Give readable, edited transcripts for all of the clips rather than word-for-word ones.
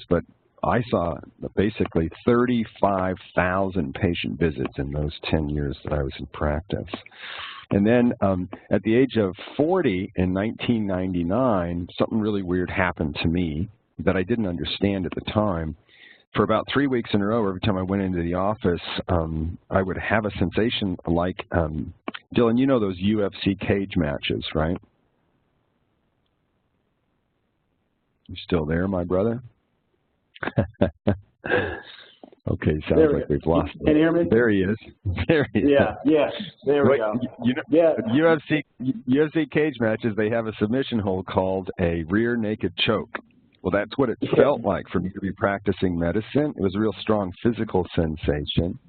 but I saw basically 35,000 patient visits in those 10 years that I was in practice. And then at the age of 40 in 1999, something really weird happened to me that I didn't understand at the time. For about 3 weeks in a row, every time I went into the office, I would have a sensation like, Dylan, you know those UFC cage matches, right? You still there, my brother? Okay, sounds like we've lost him. Can you hear me? There he is. There he is. Yeah, there we go. You know, UFC cage matches, they have a submission hold called a rear naked choke. Well, that's what it felt like for me to be practicing medicine. It was a real strong physical sensation.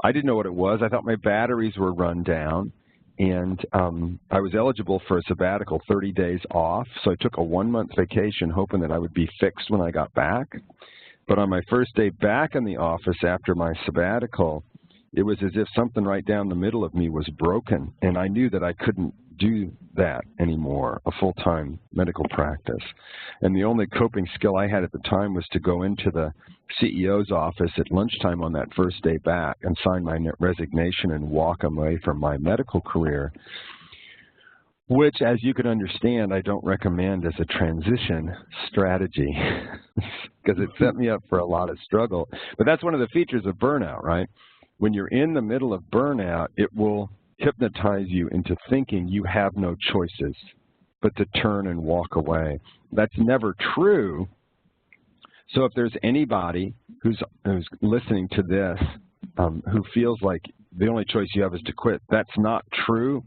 I didn't know what it was. I thought my batteries were run down, and I was eligible for a sabbatical, 30 days off. So I took a 1-month vacation hoping that I would be fixed when I got back. But on my first day back in the office after my sabbatical, it was as if something right down the middle of me was broken, and I knew that I couldn't do that anymore, a full-time medical practice. And the only coping skill I had at the time was to go into the CEO's office at lunchtime on that first day back and sign my resignation and walk away from my medical career, which, as you can understand, I don't recommend as a transition strategy because it set me up for a lot of struggle. But that's one of the features of burnout, right? When you're in the middle of burnout, it will hypnotize you into thinking you have no choices but to turn and walk away. That's never true. So if there's anybody who's listening to this who feels like the only choice you have is to quit, that's not true.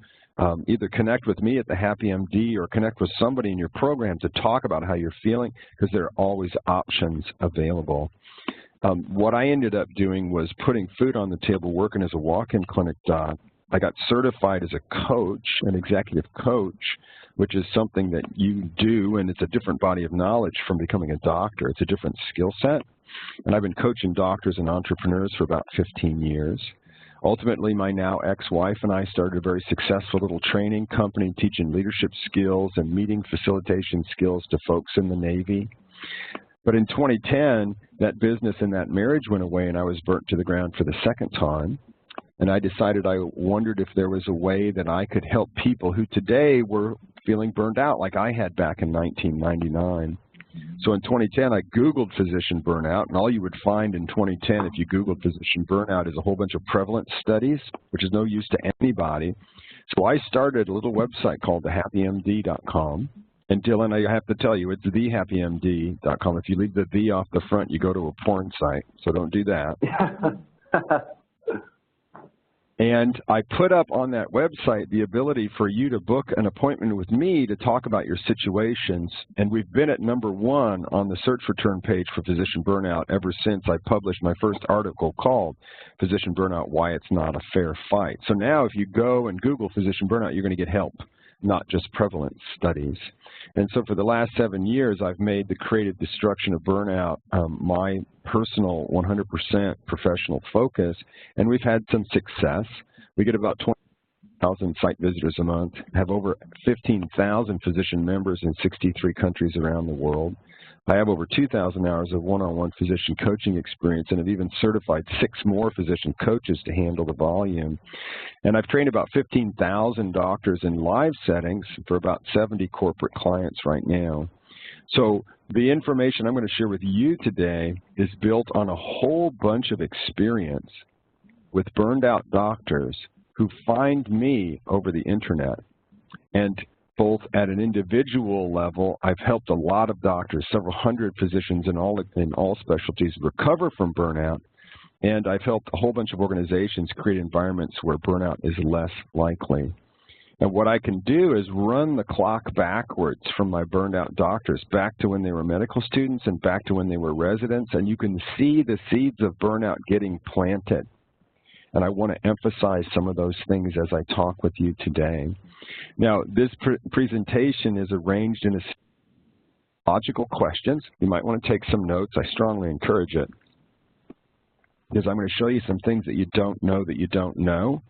Either connect with me at the Happy MD or connect with somebody in your program to talk about how you're feeling, because there are always options available. What I ended up doing was putting food on the table, working as a walk-in clinic doc. I got certified as a coach, an executive coach, which is something that you do, and it's a different body of knowledge from becoming a doctor. It's a different skill set. And I've been coaching doctors and entrepreneurs for about 15 years. Ultimately, my now ex-wife and I started a very successful little training company teaching leadership skills and meeting facilitation skills to folks in the Navy. But in 2010, that business and that marriage went away, and I was burnt to the ground for the second time. And I decided, I wondered if there was a way that I could help people who today were feeling burned out like I had back in 1999. So in 2010, I Googled physician burnout, and all you would find in 2010 if you Googled physician burnout is a whole bunch of prevalence studies, which is no use to anybody. So I started a little website called thehappymd.com. And Dylan, I have to tell you, it's thehappymd.com. If you leave the "the" off the front, you go to a porn site, so don't do that. And I put up on that website the ability for you to book an appointment with me to talk about your situations. And we've been at #1 on the search return page for physician burnout ever since I published my first article called Physician Burnout, Why It's Not a Fair Fight. So now if you go and Google physician burnout, you're going to get help, not just prevalence studies. And so for the last 7 years, I've made the creative destruction of burnout my personal 100% professional focus, and we've had some success. We get about 20,000 site visitors a month, have over 15,000 physician members in 63 countries around the world. I have over 2,000 hours of one-on-one physician coaching experience, and have even certified 6 more physician coaches to handle the volume. And I've trained about 15,000 doctors in live settings for about 70 corporate clients right now. So the information I'm going to share with you today is built on a whole bunch of experience with burned out doctors who find me over the internet. And both at an individual level, I've helped a lot of doctors, several hundred physicians in all specialties recover from burnout, and I've helped a whole bunch of organizations create environments where burnout is less likely. And what I can do is run the clock backwards from my burned out doctors back to when they were medical students and back to when they were residents, and you can see the seeds of burnout getting planted. And I want to emphasize some of those things as I talk with you today. Now, this presentation is arranged in a logical questions. You might want to take some notes. I strongly encourage it, because I'm going to show you some things that you don't know that you don't know.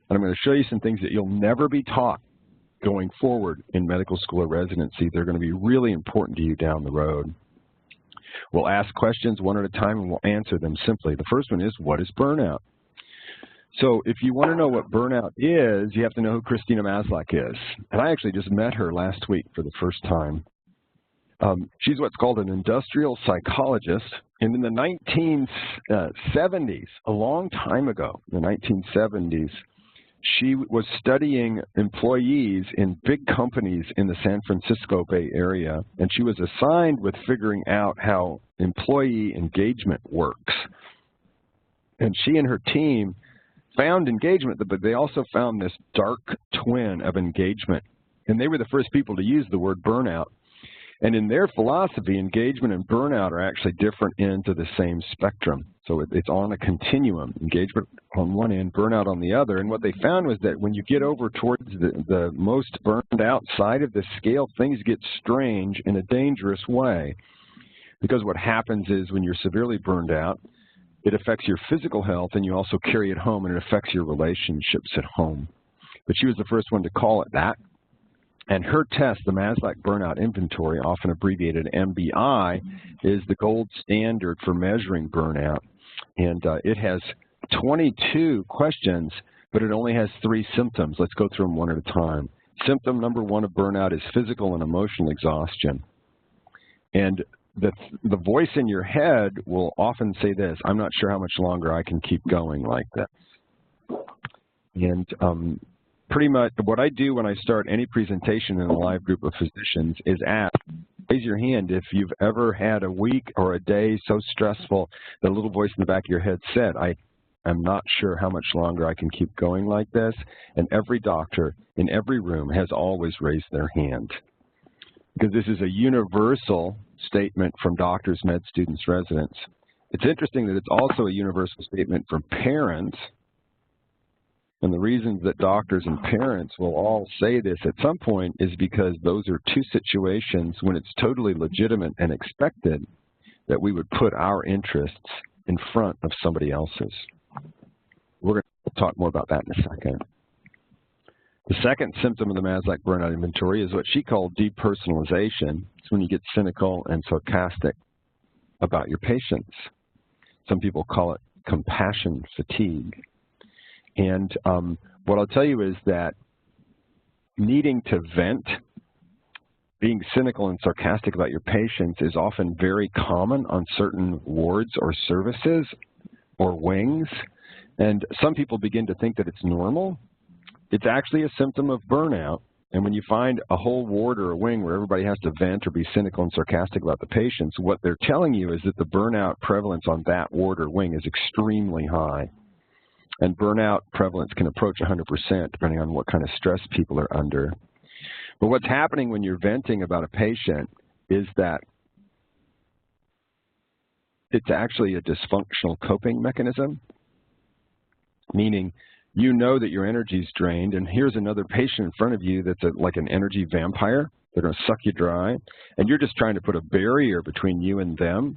And I'm going to show you some things that you'll never be taught going forward in medical school or residency. They're going to be really important to you down the road. We'll ask questions one at a time and we'll answer them simply. The first one is, what is burnout? So if you want to know what burnout is, you have to know who Christina Maslach is. And I actually just met her last week for the first time. She's what's called an industrial psychologist. And in the 1970s, a long time ago, the 1970s, she was studying employees in big companies in the San Francisco Bay Area, and she was assigned with figuring out how employee engagement works. And she and her team found engagement, but they also found this dark twin of engagement. And they were the first people to use the word burnout. And in their philosophy, engagement and burnout are actually different ends of the same spectrum. So it's on a continuum, engagement on one end, burnout on the other. And what they found was that when you get over towards the most burned out side of the scale, things get strange in a dangerous way. Because what happens is when you're severely burned out, it affects your physical health, and you also carry it home, and it affects your relationships at home. But she was the first one to call it that. And her test, the Maslach Burnout Inventory, often abbreviated MBI, is the gold standard for measuring burnout. And it has 22 questions, but it only has 3 symptoms. Let's go through them one at a time. Symptom number 1 of burnout is physical and emotional exhaustion. And the voice in your head will often say this: I'm not sure how much longer I can keep going like this. And pretty much what I do when I start any presentation in a live group of physicians is ask, raise your hand if you've ever had a week or a day so stressful that a little voice in the back of your head said, I'm not sure how much longer I can keep going like this. And every doctor in every room has always raised their hand. Because this is a universal statement from doctors, med students, residents. It's interesting that it's also a universal statement from parents. And the reasons that doctors and parents will all say this at some point is because those are 2 situations when it's totally legitimate and expected that we would put our interests in front of somebody else's. We're going to talk more about that in a second. The second symptom of the Maslach Burnout Inventory is what she called depersonalization. It's when you get cynical and sarcastic about your patients. Some people call it compassion fatigue. And what I'll tell you is that needing to vent, being cynical and sarcastic about your patients is often very common on certain wards or services or wings. And some people begin to think that it's normal. It's actually a symptom of burnout. And when you find a whole ward or a wing where everybody has to vent or be cynical and sarcastic about the patients, what they're telling you is that the burnout prevalence on that ward or wing is extremely high. And burnout prevalence can approach 100% depending on what kind of stress people are under. But what's happening when you're venting about a patient is that it's actually a dysfunctional coping mechanism, meaning you know that your energy is drained, and here's another patient in front of you that's like an energy vampire. They're going to suck you dry, and you're just trying to put a barrier between you and them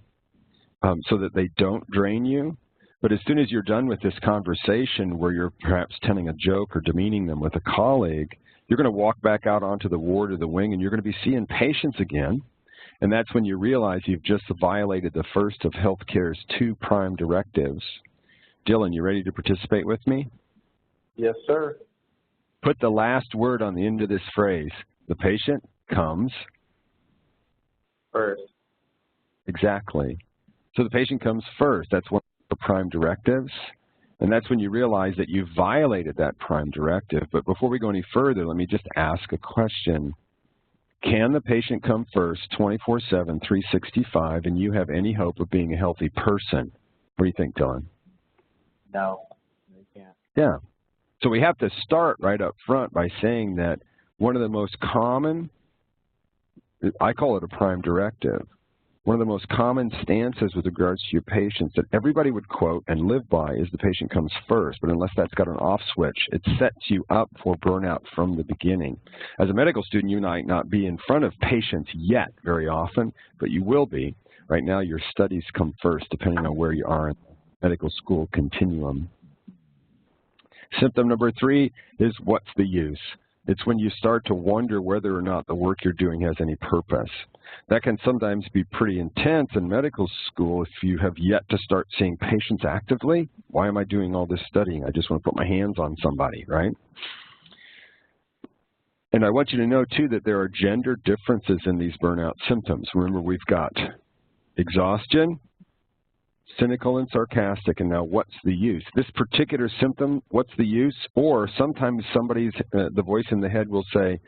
so that they don't drain you. But as soon as you're done with this conversation where you're perhaps telling a joke or demeaning them with a colleague, you're going to walk back out onto the ward or the wing, and you're going to be seeing patients again. And that's when you realize you've just violated the first of healthcare's 2 prime directives. Dylan, you ready to participate with me? Yes, sir. Put the last word on the end of this phrase. The patient comes first. Exactly. So the patient comes first. That's one of the prime directives. And that's when you realize that you've violated that prime directive. But before we go any further, let me just ask a question. Can the patient come first 24/7, 365, and you have any hope of being a healthy person? What do you think, Dylan? No, they can't. Yeah. So we have to start right up front by saying that one of the most common, I call it a prime directive, one of the most common stances with regards to your patients that everybody would quote and live by is the patient comes first. But unless that's got an off switch, it sets you up for burnout from the beginning. As a medical student, you might not be in front of patients yet very often, but you will be. Right now, your studies come first, depending on where you are in the medical school continuum. Symptom number 3 is what's the use? It's when you start to wonder whether or not the work you're doing has any purpose. That can sometimes be pretty intense in medical school if you have yet to start seeing patients actively. Why am I doing all this studying? I just want to put my hands on somebody, right? And I want you to know, too, that there are gender differences in these burnout symptoms. Remember, we've got exhaustion, cynical and sarcastic, and now what's the use? This particular symptom, what's the use? Or sometimes somebody's, the voice in the head will say,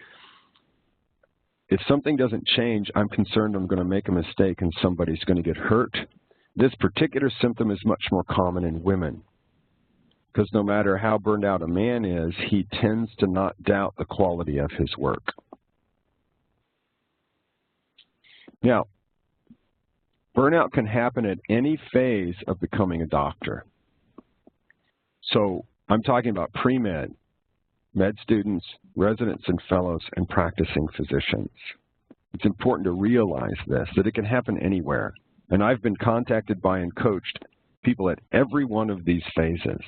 if something doesn't change, I'm concerned I'm going to make a mistake and somebody's going to get hurt. This particular symptom is much more common in women, because no matter how burned out a man is, he tends to not doubt the quality of his work. Now, burnout can happen at any phase of becoming a doctor. So I'm talking about pre-med, med students, residents and fellows, and practicing physicians. It's important to realize this, that it can happen anywhere. And I've been contacted by and coached people at every one of these phases.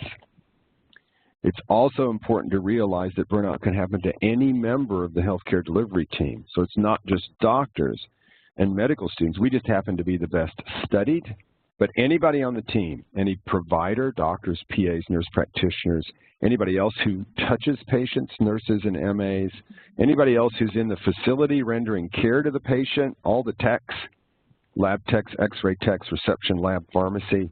It's also important to realize that burnout can happen to any member of the healthcare delivery team. So it's not just doctors and medical students. We just happen to be the best studied, but anybody on the team, any provider, doctors, PAs, nurse practitioners, anybody else who touches patients, nurses and MAs, anybody else who's in the facility rendering care to the patient, all the techs, lab techs, x-ray techs, reception lab, pharmacy,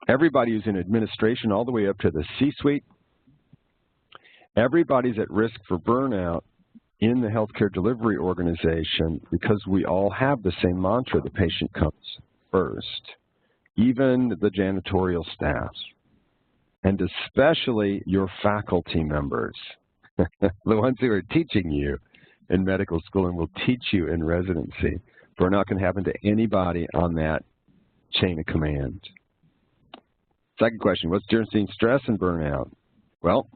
everybody who's in administration all the way up to the C-suite, everybody's at risk for burnout in the healthcare delivery organization because we all have the same mantra: the patient comes first, even the janitorial staff, and especially your faculty members, the ones who are teaching you in medical school and will teach you in residency. Burnout can happen to anybody on that chain of command. Second question, what's the difference between stress and burnout? Well,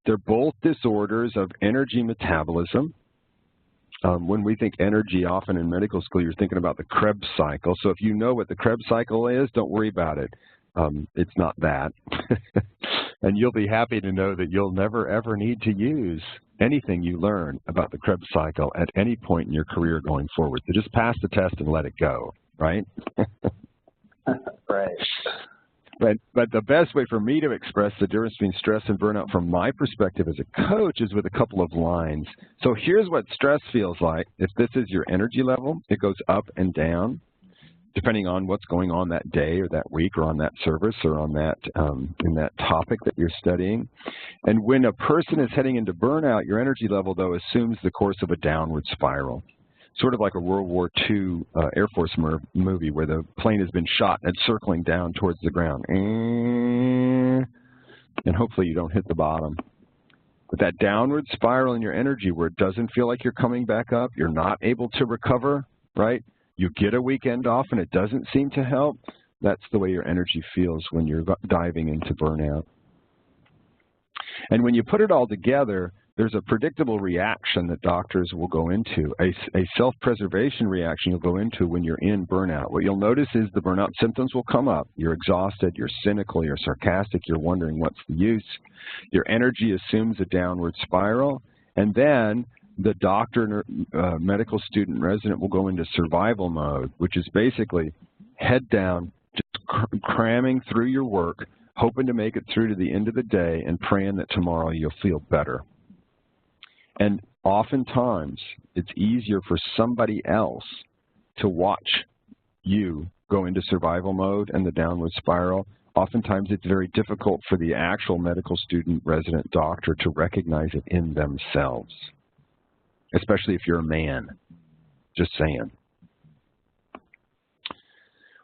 they're both disorders of energy metabolism. When we think energy, often in medical school, you're thinking about the Krebs cycle. So if you know what the Krebs cycle is, don't worry about it. It's not that. And you'll be happy to know that you'll never, ever need to use anything you learn about the Krebs cycle at any point in your career going forward. So just pass the test and let it go, right? Right. But the best way for me to express the difference between stress and burnout from my perspective as a coach is with a couple of lines. So here's what stress feels like. If this is your energy level, it goes up and down depending on what's going on that day or that week or on that service or on that in that topic that you're studying. And when a person is heading into burnout, your energy level, though, assumes the course of a downward spiral. Sort of like a World War II Air Force movie where the plane has been shot and it's circling down towards the ground. And hopefully you don't hit the bottom. But that downward spiral in your energy where it doesn't feel like you're coming back up, you're not able to recover, right? You get a weekend off and it doesn't seem to help. That's the way your energy feels when you're diving into burnout. And when you put it all together, there's a predictable reaction that doctors will go into, a self-preservation reaction you'll go into when you're in burnout. What you'll notice is the burnout symptoms will come up. You're exhausted, you're cynical, you're sarcastic, you're wondering what's the use. Your energy assumes a downward spiral, and then the doctor, medical student, resident will go into survival mode, which is basically head down, just cramming through your work, hoping to make it through to the end of the day and praying that tomorrow you'll feel better. And oftentimes, it's easier for somebody else to watch you go into survival mode and the downward spiral. Oftentimes, it's very difficult for the actual medical student, resident, doctor to recognize it in themselves, especially if you're a man. Just saying.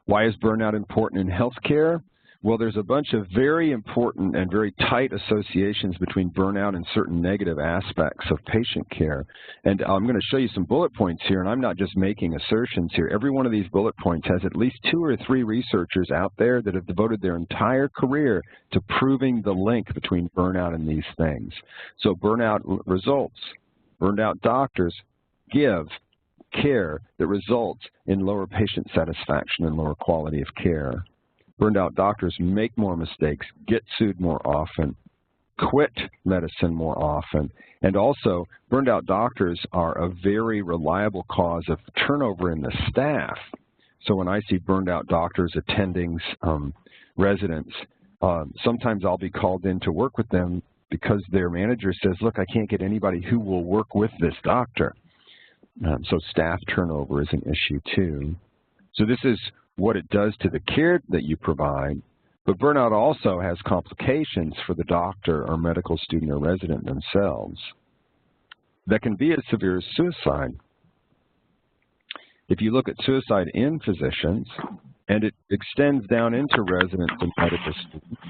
Why is burnout important in healthcare? Well, there's a bunch of very important and very tight associations between burnout and certain negative aspects of patient care. And I'm going to show you some bullet points here, and I'm not just making assertions here. Every one of these bullet points has at least 2 or 3 researchers out there that have devoted their entire career to proving the link between burnout and these things. So burnout results. Burned out doctors give care that results in lower patient satisfaction and lower quality of care. Burned out doctors make more mistakes, get sued more often, quit medicine more often. And also, burned out doctors are a very reliable cause of turnover in the staff. So when I see burned out doctors, attendings, residents, sometimes I'll be called in to work with them because their manager says, look, I can't get anybody who will work with this doctor. So staff turnover is an issue too. So this is what it does to the care that you provide, but burnout also has complications for the doctor or medical student or resident themselves that can be as severe as suicide. If you look at suicide in physicians, and it extends down into residents and medical students,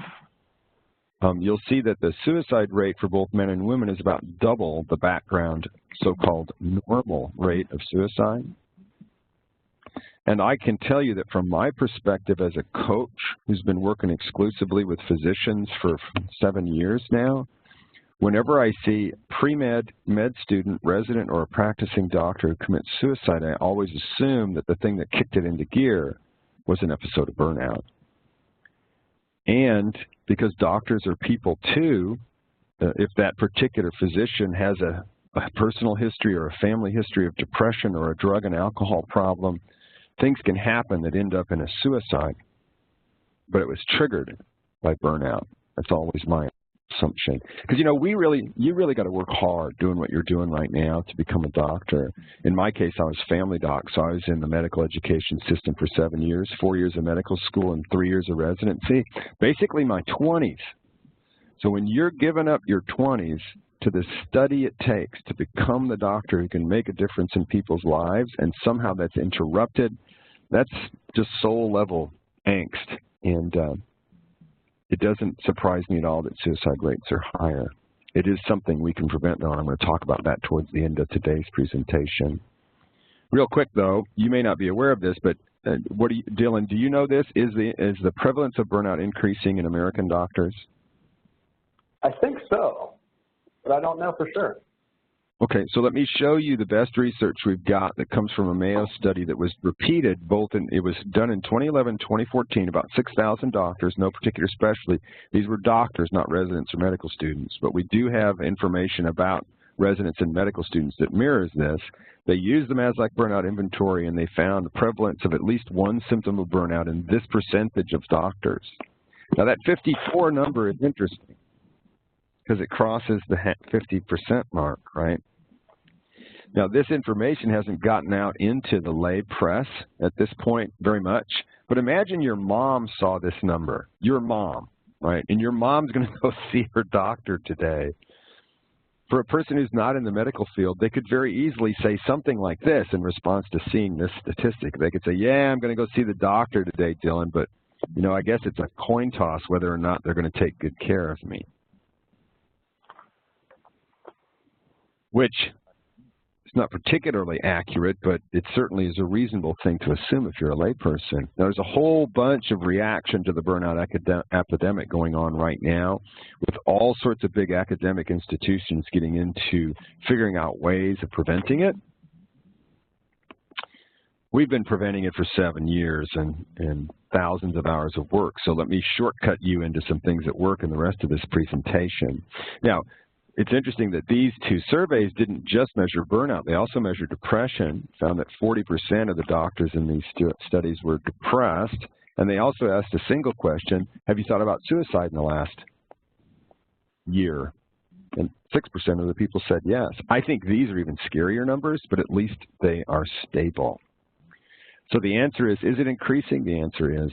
you'll see that the suicide rate for both men and women is about double the background so-called normal rate of suicide. And I can tell you that from my perspective as a coach who's been working exclusively with physicians for 7 years now, whenever I see pre-med, med student, resident, or a practicing doctor who commits suicide, I always assume that the thing that kicked it into gear was an episode of burnout. And because doctors are people too, if that particular physician has a personal history or a family history of depression or a drug and alcohol problem, things can happen that end up in a suicide. But it was triggered by burnout. That's always my assumption. Because, you know, you really got to work hard doing what you're doing right now to become a doctor. In my case, I was family doc, so I was in the medical education system for 7 years, 4 years of medical school and 3 years of residency, basically my 20s. So when you're giving up your 20s to the study it takes to become the doctor who can make a difference in people's lives, and somehow that's interrupted, that's just soul-level angst. And it doesn't surprise me at all that suicide rates are higher. It is something we can prevent, though, and I'm going to talk about that towards the end of today's presentation. Real quick, though, you may not be aware of this, but Dylan, do you know this? Is the prevalence of burnout increasing in American doctors? I think so, but I don't know for sure. Okay, so let me show you the best research we've got that comes from a Mayo study that was repeated it was done in 2011, 2014, about 6,000 doctors, no particular specialty. These were doctors, not residents or medical students, but we do have information about residents and medical students that mirrors this. They used the Maslach burnout inventory, and they found a prevalence of at least one symptom of burnout in this percentage of doctors. Now, that 54 number is interesting, because it crosses the 50% mark, right? Now, this information hasn't gotten out into the lay press at this point very much, but imagine your mom saw this number, your mom, right? And your mom's going to go see her doctor today. For a person who's not in the medical field, they could very easily say something like this in response to seeing this statistic. They could say, yeah, I'm going to go see the doctor today, Dylan, but, you know, I guess it's a coin toss whether or not they're going to take good care of me. Which is not particularly accurate, but it certainly is a reasonable thing to assume if you're a layperson. Now, there's a whole bunch of reaction to the burnout epidemic going on right now, with all sorts of big academic institutions getting into figuring out ways of preventing it. We've been preventing it for 7 years and thousands of hours of work, so let me shortcut you into some things that work in the rest of this presentation. Now, it's interesting that these two surveys didn't just measure burnout. They also measured depression, found that 40% of the doctors in these studies were depressed, and they also asked a single question, have you thought about suicide in the last year? And 6% of the people said yes. I think these are even scarier numbers, but at least they are stable. So the answer is it increasing? The answer is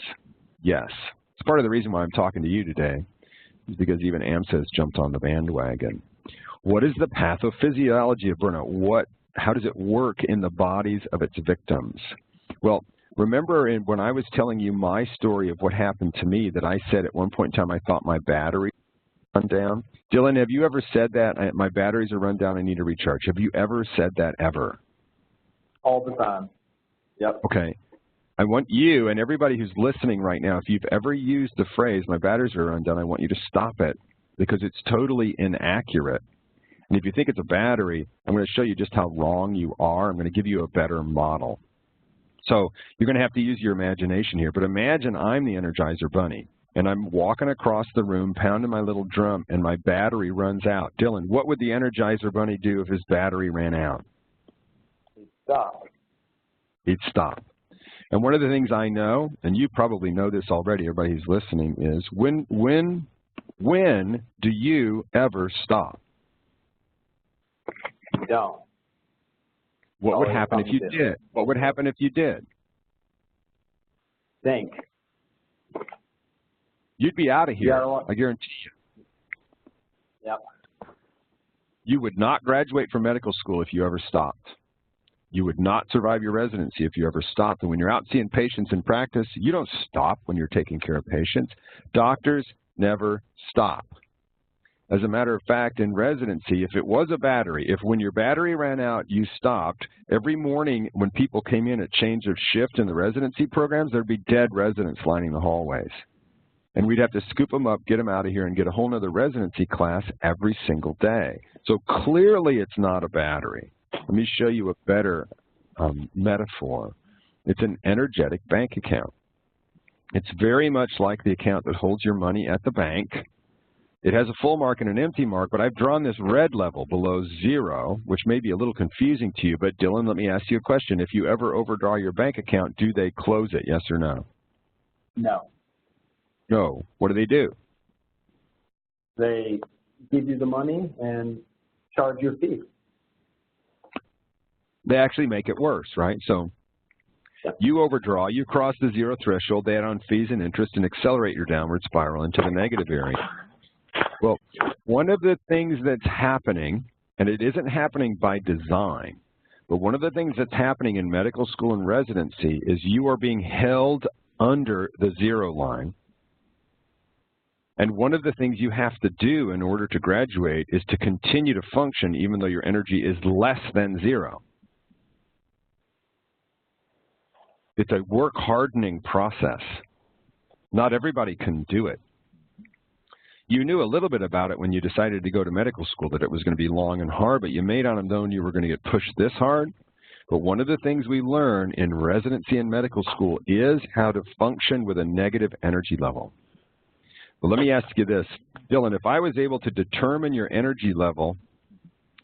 yes. It's part of the reason why I'm talking to you today, is because even AMSA has jumped on the bandwagon. What is the pathophysiology of burnout? How does it work in the bodies of its victims? Well, remember when I was telling you my story of what happened to me, that I said at one point in time I thought my battery run down? Dylan, have you ever said that? My batteries are run down, I need to recharge. Have you ever said that ever? All the time. Yep. Okay. I want you and everybody who's listening right now, if you've ever used the phrase, my batteries are run down, I want you to stop it, because it's totally inaccurate. And if you think it's a battery, I'm going to show you just how wrong you are. I'm going to give you a better model. So you're going to have to use your imagination here. But imagine I'm the Energizer Bunny. and I'm walking across the room, pounding my little drum, and my battery runs out. Dylan, what would the Energizer Bunny do if his battery ran out? He'd stop. He'd stop. And one of the things I know, and you probably know this already, everybody who's listening, is when do you ever stop? You don't. What would happen if you did? What would happen if you did? Think. You'd be out of here, I guarantee you. Yep. You would not graduate from medical school if you ever stopped. You would not survive your residency if you ever stopped. And when you're out seeing patients in practice, you don't stop when you're taking care of patients. Doctors never stop. As a matter of fact, in residency, if it was a battery, if when your battery ran out, you stopped, every morning when people came in at change of shift in the residency programs, there'd be dead residents lining the hallways. And we'd have to scoop them up, get them out of here, and get a whole nother residency class every single day. So clearly it's not a battery. Let me show you a better metaphor. It's an energetic bank account. It's very much like the account that holds your money at the bank. It has a full mark and an empty mark, but I've drawn this red level below 0, which may be a little confusing to you. But Dylan, let me ask you a question. If you ever overdraw your bank account, do they close it, yes or no? No. No. What do? They give you the money and charge your fee. They actually make it worse, right? So you overdraw, you cross the 0 threshold, they add on fees and interest and accelerate your downward spiral into the negative area. Well, one of the things that's happening, and it isn't happening by design, but one of the things that's happening in medical school and residency is you are being held under the 0 line. And one of the things you have to do in order to graduate is to continue to function even though your energy is less than 0. It's a work hardening process. Not everybody can do it. You knew a little bit about it when you decided to go to medical school, that it was going to be long and hard, but you may not have known you were going to get pushed this hard. But one of the things we learn in residency and medical school is how to function with a negative energy level. Well, let me ask you this, Dylan, if I was able to determine your energy level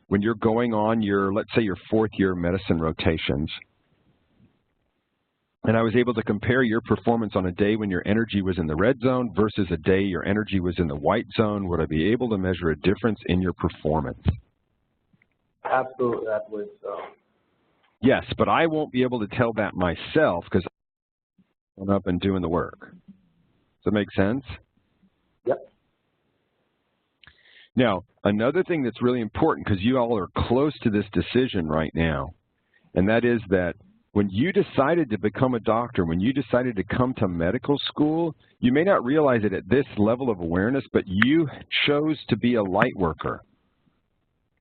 when you're going on your, let's say your 4th year medicine rotations, and I was able to compare your performance on a day when your energy was in the red zone versus a day your energy was in the white zone, would I be able to measure a difference in your performance? Absolutely, that would so. Yes, but I won't be able to tell that myself because I'm up and doing the work. Does that make sense? Yep. Now, another thing that's really important, because you all are close to this decision right now, and that is that when you decided to become a doctor, when you decided to come to medical school, you may not realize it at this level of awareness, but you chose to be a light worker.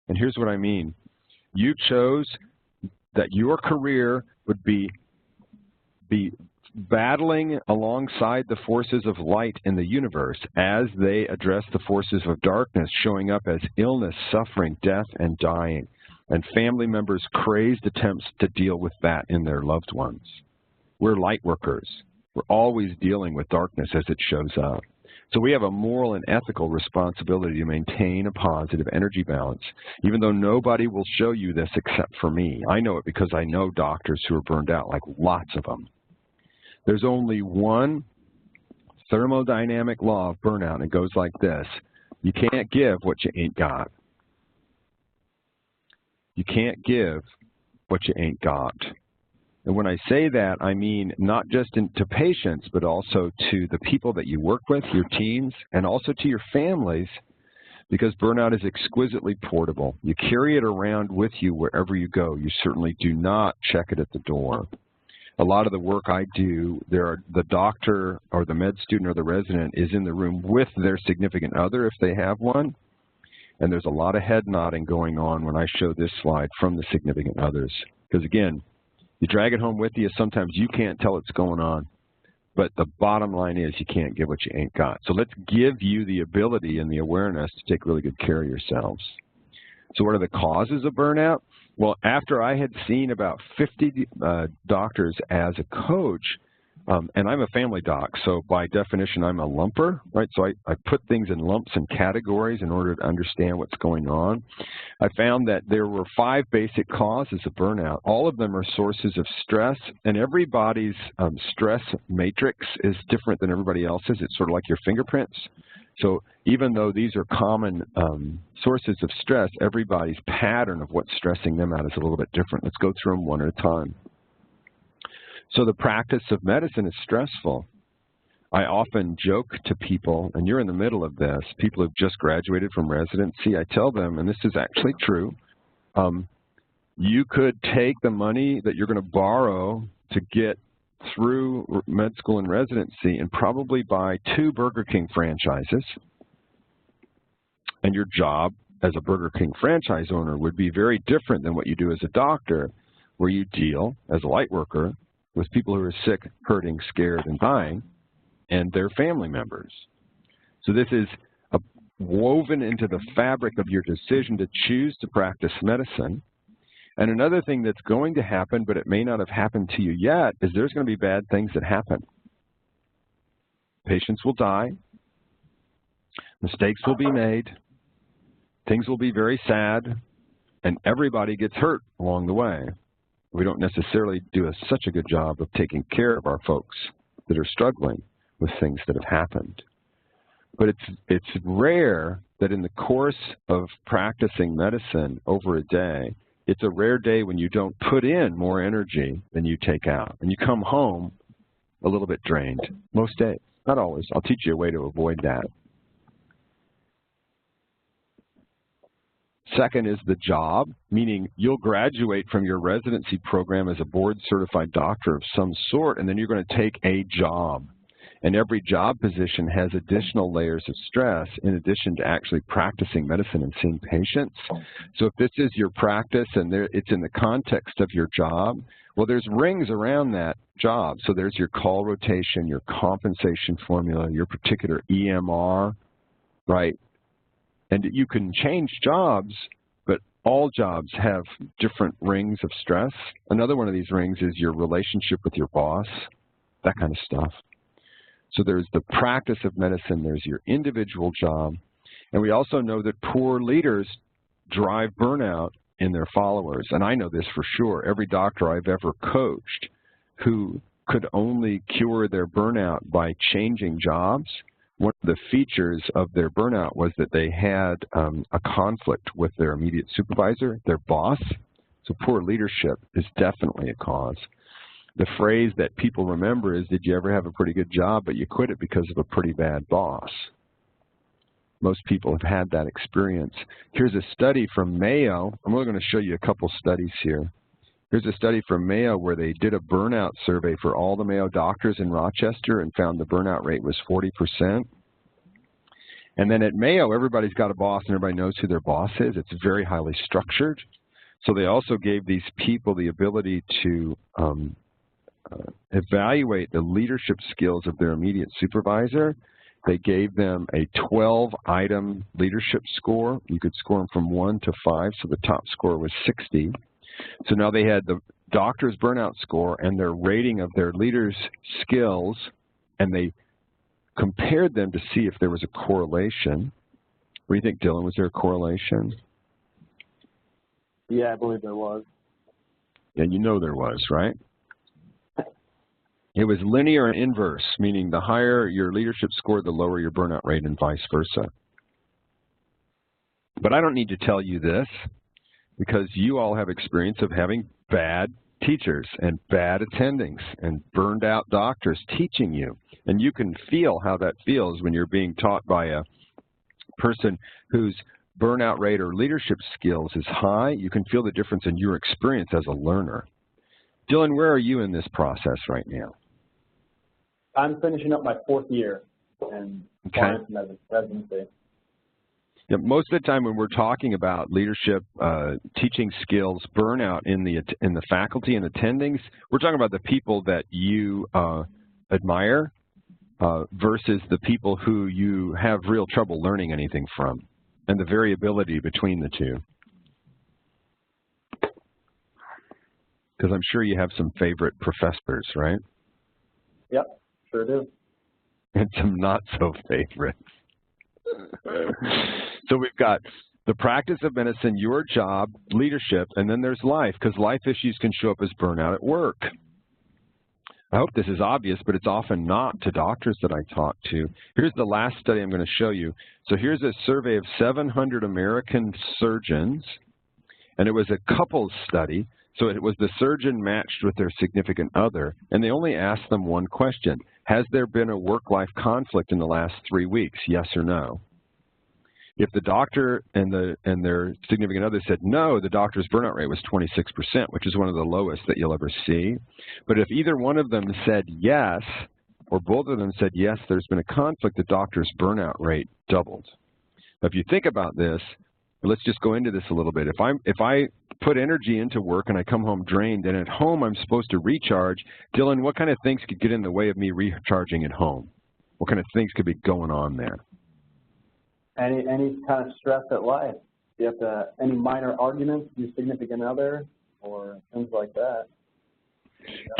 And here's what I mean. You chose that your career would be battling alongside the forces of light in the universe as they address the forces of darkness, showing up as illness, suffering, death, and dying, and family members' crazed attempts to deal with that in their loved ones. We're light workers. We're always dealing with darkness as it shows up. So we have a moral and ethical responsibility to maintain a positive energy balance, even though nobody will show you this except for me. I know it because I know doctors who are burned out, like lots of them. There's only one thermodynamic law of burnout, and it goes like this. You can't give what you ain't got. You can't give what you ain't got. And when I say that, I mean not just to patients, but also to the people that you work with, your teams, and also to your families, because burnout is exquisitely portable. You carry it around with you wherever you go. You certainly do not check it at the door. A lot of the work I do, the doctor or the med student or the resident is in the room with their significant other if they have one. And there's a lot of head nodding going on when I show this slide from the significant others. Because again, you drag it home with you, sometimes you can't tell what's going on. But the bottom line is you can't give what you ain't got. So let's give you the ability and the awareness to take really good care of yourselves. So what are the causes of burnout? Well, after I had seen about 50 doctors as a coach, And I'm a family doc, so by definition, I'm a lumper, right? So I put things in lumps and categories in order to understand what's going on. I found that there were 5 basic causes of burnout. All of them are sources of stress, and everybody's stress matrix is different than everybody else's. It's sort of like your fingerprints. So even though these are common sources of stress, everybody's pattern of what's stressing them out is a little bit different. Let's go through them one at a time. So the practice of medicine is stressful. I often joke to people, and you're in the middle of this, people who've just graduated from residency, I tell them, and this is actually true, you could take the money that you're going to borrow to get through med school and residency and probably buy 2 Burger King franchises, and your job as a Burger King franchise owner would be very different than what you do as a doctor, where you deal as a light worker with people who are sick, hurting, scared, and dying, and their family members. So this is woven into the fabric of your decision to choose to practice medicine. And another thing that's going to happen, but it may not have happened to you yet, is there's going to be bad things that happen. Patients will die. Mistakes will be made. Things will be very sad. And everybody gets hurt along the way. We don't necessarily do such a good job of taking care of our folks that are struggling with things that have happened. But it's rare that in the course of practicing medicine over a day, it's a rare day when you don't put in more energy than you take out. And you come home a little bit drained, most days. Not always. I'll teach you a way to avoid that. Second is the job, meaning you'll graduate from your residency program as a board-certified doctor of some sort, and then you're going to take a job. And every job position has additional layers of stress in addition to actually practicing medicine and seeing patients. So if this is your practice and it's in the context of your job, well, there's rings around that job. So there's your call rotation, your compensation formula, your particular EMR, right? And you can change jobs, but all jobs have different rings of stress. Another one of these rings is your relationship with your boss, that kind of stuff. So there's the practice of medicine, there's your individual job, and we also know that poor leaders drive burnout in their followers. And I know this for sure. Every doctor I've ever coached who could only cure their burnout by changing jobs, one of the features of their burnout was that they had a conflict with their immediate supervisor, their boss. So poor leadership is definitely a cause. The phrase that people remember is, did you ever have a pretty good job, but you quit it because of a pretty bad boss? Most people have had that experience. Here's a study from Mayo. I'm only going to show you a couple studies here. Here's a study from Mayo where they did a burnout survey for all the Mayo doctors in Rochester and found the burnout rate was 40%. And then at Mayo, everybody's got a boss and everybody knows who their boss is. It's very highly structured. So they also gave these people the ability to evaluate the leadership skills of their immediate supervisor. They gave them a 12-item leadership score. You could score them from 1 to 5, so the top score was 60. So now they had the doctor's burnout score and their rating of their leaders' skills, and they compared them to see if there was a correlation. What do you think, Dylan? Was there a correlation? Yeah, I believe there was. And you know there was, right? It was linear and inverse, meaning the higher your leadership score, the lower your burnout rate, and vice versa. But I don't need to tell you this, because you all have experience of having bad teachers and bad attendings and burned out doctors teaching you. And you can feel how that feels when you're being taught by a person whose burnout rate or leadership skills is high. You can feel the difference in your experience as a learner. Dylan, where are you in this process right now? I'm finishing up my 4th year in residency. Yeah, most of the time when we're talking about leadership, teaching skills, burnout in the faculty and attendings, we're talking about the people that you admire versus the people who you have real trouble learning anything from, and the variability between the two. Because I'm sure you have some favorite professors, right? Yep, sure do. And some not-so favorites. So we've got the practice of medicine, your job, leadership, and then there's life, because life issues can show up as burnout at work. I hope this is obvious, but it's often not to doctors that I talk to. Here's the last study I'm going to show you. So here's a survey of 700 American surgeons, and it was a couples study. So it was the surgeon matched with their significant other, and they only asked them one question. Has there been a work-life conflict in the last 3 weeks, yes or no? If the doctor and their significant other said no, the doctor's burnout rate was 26%, which is one of the lowest that you'll ever see. But if either one of them said yes, or both of them said yes, there's been a conflict, the doctor's burnout rate doubled. Now, if you think about this, let's just go into this a little bit. If I put energy into work and I come home drained, and at home I'm supposed to recharge, Dylan, what kind of things could get in the way of me recharging at home? What kind of things could be going on there? Any kind of stress at life. Do you have to, any minor arguments with your significant other or things like that?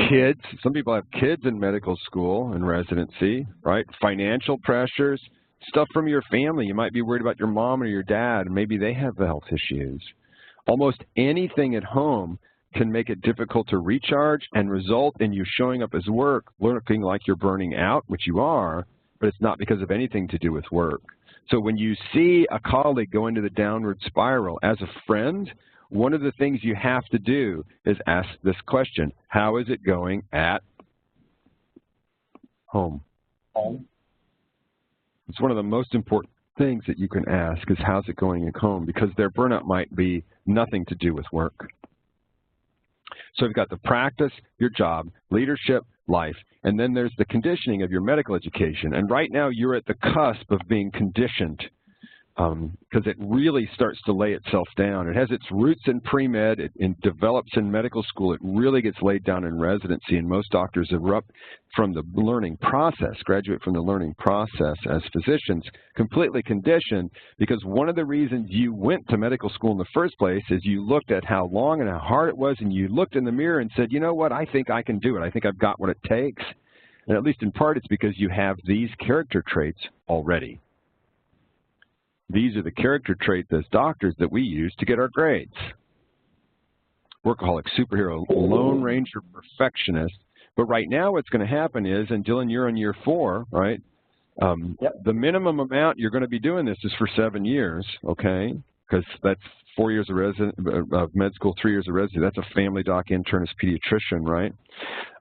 Kids. Some people have kids in medical school and residency, right? Financial pressures, stuff from your family. You might be worried about your mom or your dad, and maybe they have health issues. Almost anything at home can make it difficult to recharge and result in you showing up as work, looking like you're burning out, which you are, but it's not because of anything to do with work. So when you see a colleague go into the downward spiral, as a friend, one of the things you have to do is ask this question: how is it going at home? It's one of the most important things that you can ask is how's it going at home, because their burnout might be nothing to do with work. So you've got the practice, your job, leadership, life, and then there's the conditioning of your medical education. And right now you're at the cusp of being conditioned because it really starts to lay itself down. It has its roots in pre-med, it develops in medical school, it really gets laid down in residency, and most doctors erupt from the learning process, graduate from the learning process as physicians, completely conditioned, because one of the reasons you went to medical school in the first place is you looked at how long and how hard it was, and you looked in the mirror and said, you know what, I think I can do it. I think I've got what it takes. And at least in part, it's because you have these character traits already. These are the character traits as doctors that we use to get our grades. Workaholic, superhero, lone ranger, perfectionist. But right now what's going to happen is, and Dylan, you're in year 4, right? Yep. The minimum amount you're going to be doing this is for 7 years, okay? Because that's 4 years of med school, 3 years of residency. That's a family doc, internist, pediatrician, right?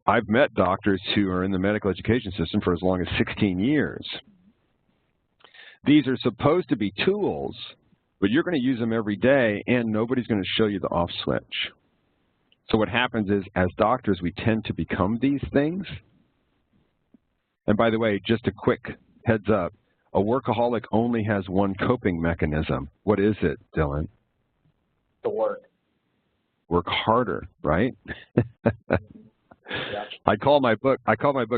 I've met doctors who are in the medical education system for as long as 16 years. These are supposed to be tools, but you're going to use them every day, and nobody's going to show you the off switch. So what happens is, as doctors, we tend to become these things. And by the way, just a quick heads up, a workaholic only has one coping mechanism. What is it, Dylan? To work. Work harder, right? Yeah. I call my book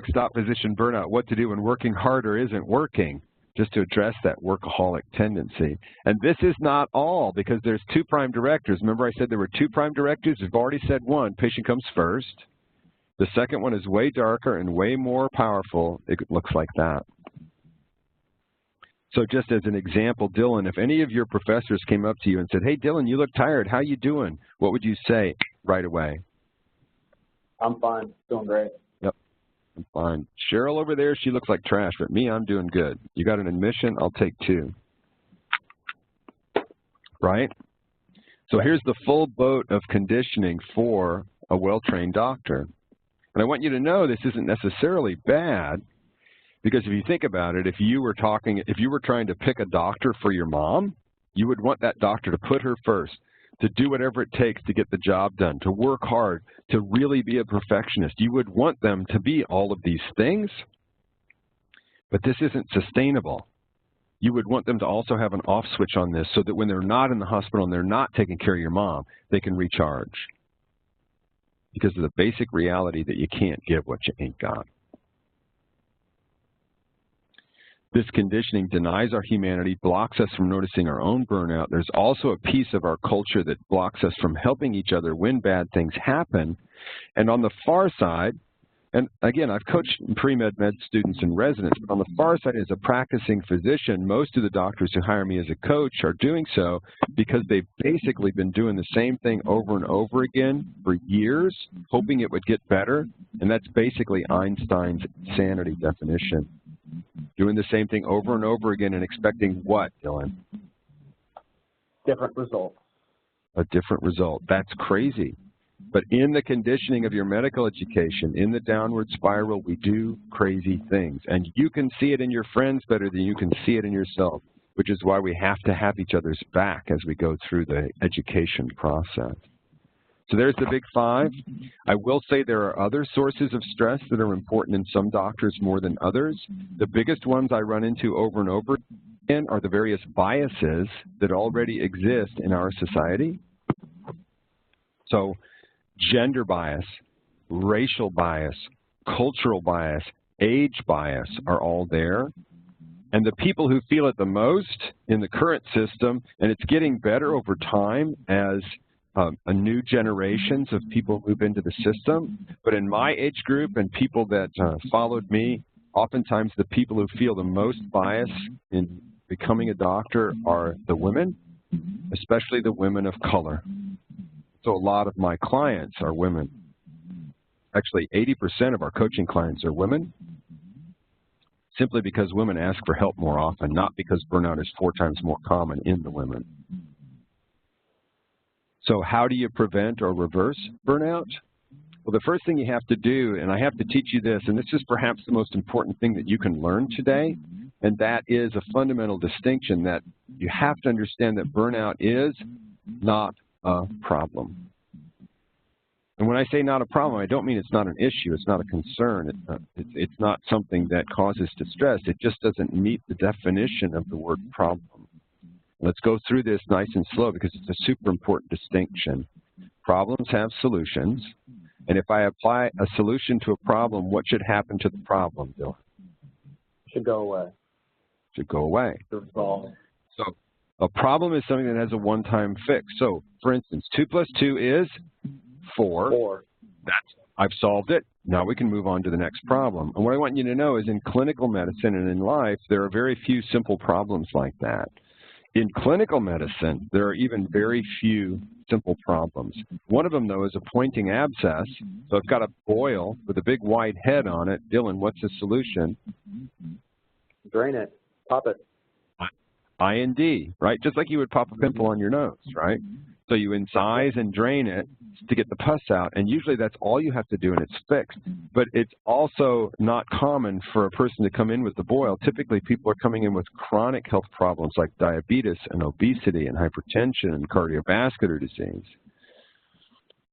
Stop Physician Burnout, What to Do When Working Harder Isn't Working, just to address that workaholic tendency. And this is not all, because there's 2 prime directives. Remember I said there were 2 prime directives? We've already said one, patient comes first. The second one is way darker and way more powerful. It looks like that. So just as an example, Dylan, if any of your professors came up to you and said, hey, Dylan, you look tired. How you doing? What would you say right away? I'm fine. Doing great. Yep. I'm fine. Cheryl over there, she looks like trash, but me, I'm doing good. You got an admission? I'll take 2. Right? So here's the full boat of conditioning for a well-trained doctor. And I want you to know this isn't necessarily bad, because if you think about it, if you were trying to pick a doctor for your mom, you would want that doctor to put her first, to do whatever it takes to get the job done, to work hard, to really be a perfectionist. You would want them to be all of these things, but this isn't sustainable. You would want them to also have an off switch on this so that when they're not in the hospital and they're not taking care of your mom, they can recharge. Because of the basic reality that you can't give what you ain't got. This conditioning denies our humanity, blocks us from noticing our own burnout. There's also a piece of our culture that blocks us from helping each other when bad things happen. And on the far side, And again, I've coached pre-med med students and residents, but on the far side, as a practicing physician, most of the doctors who hire me as a coach are doing so because they've basically been doing the same thing over and over again for years, hoping it would get better. And that's basically Einstein's insanity definition. Doing the same thing over and over again and expecting what, Dylan? Different result. A different result. That's crazy. But in the conditioning of your medical education, in the downward spiral, we do crazy things. And you can see it in your friends better than you can see it in yourself, which is why we have to have each other's back as we go through the education process. So there's the big 5. I will say there are other sources of stress that are important in some doctors more than others. The biggest ones I run into over and over again are the various biases that already exist in our society. So gender bias, racial bias, cultural bias, age bias are all there. And the people who feel it the most in the current system, and it's getting better over time as a new generations of people move into the system, but in my age group and people that followed me, oftentimes the people who feel the most bias in becoming a doctor are the women, especially the women of color. So a lot of my clients are women. Actually, 80% of our coaching clients are women, simply because women ask for help more often, not because burnout is 4 times more common in the women. So how do you prevent or reverse burnout? Well, the first thing you have to do, and I have to teach you this, and this is perhaps the most important thing that you can learn today, and that is a fundamental distinction that you have to understand that burnout is not a problem. And when I say not a problem, I don't mean it's not an issue, it's not a concern, it's not something that causes distress, it just doesn't meet the definition of the word problem. Let's go through this nice and slow because it's a super important distinction. Problems have solutions, and if I apply a solution to a problem, what should happen to the problem, Bill? It should go away. It should go away. Resolve. So a problem is something that has a one-time fix. So, for instance, 2 plus 2 is 4. I've solved it. Now we can move on to the next problem. And what I want you to know is in clinical medicine and in life, there are very few simple problems like that. In clinical medicine, there are even very few simple problems. One of them, though, is a pointing abscess. So I've got a boil with a big wide head on it. Dylan, what's the solution? Drain it. Pop it. IND, right? Just like you would pop a pimple on your nose, right? So you incise and drain it to get the pus out, and usually that's all you have to do and it's fixed. But it's also not common for a person to come in with the boil. Typically people are coming in with chronic health problems like diabetes and obesity and hypertension and cardiovascular disease.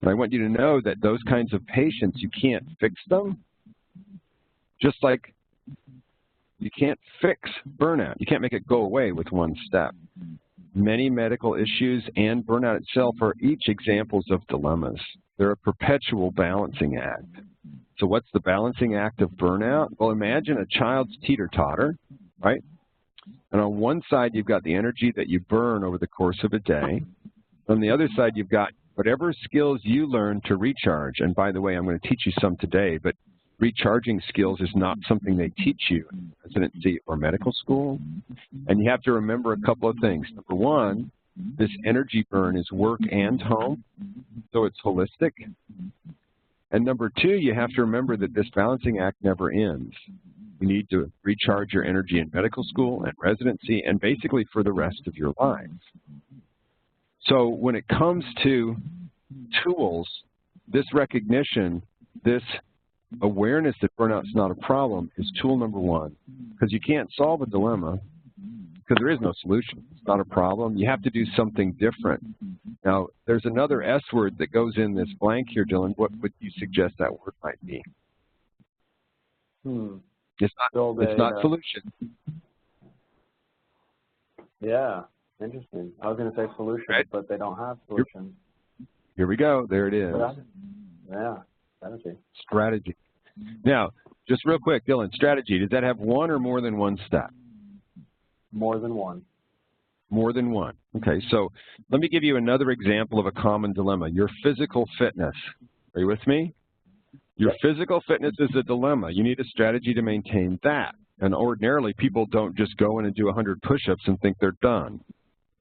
And I want you to know that those kinds of patients, you can't fix them, just like you can't fix burnout. You can't make it go away with one step. Many medical issues and burnout itself are each examples of dilemmas. They're a perpetual balancing act. So what's the balancing act of burnout? Well, imagine a child's teeter-totter, right? And on one side, you've got the energy that you burn over the course of a day. On the other side, you've got whatever skills you learn to recharge. And by the way, I'm going to teach you some today, but recharging skills is not something they teach you in residency or medical school. And you have to remember a couple of things. Number one, this energy burn is work and home, so it's holistic. And number two, you have to remember that this balancing act never ends. You need to recharge your energy in medical school and residency and basically for the rest of your life. So when it comes to tools, this recognition, this awareness that burnout's not a problem is tool number one, because you can't solve a dilemma because there is no solution. It's not a problem. You have to do something different. Now, there's another S word that goes in this blank here, Dylan. What would you suggest that word might be? It's not solution. Yeah, interesting. I was going to say solution, right, but they don't have solutions. Here we go. There it is. Yeah. Strategy. Strategy. Now, just real quick, Dylan, strategy, does that have one or more than one step? More than one. More than one. Okay, so let me give you another example of a common dilemma, your physical fitness. Are you with me? Your physical fitness is a dilemma. You need a strategy to maintain that. And ordinarily, people don't just go in and do 100 push-ups and think they're done,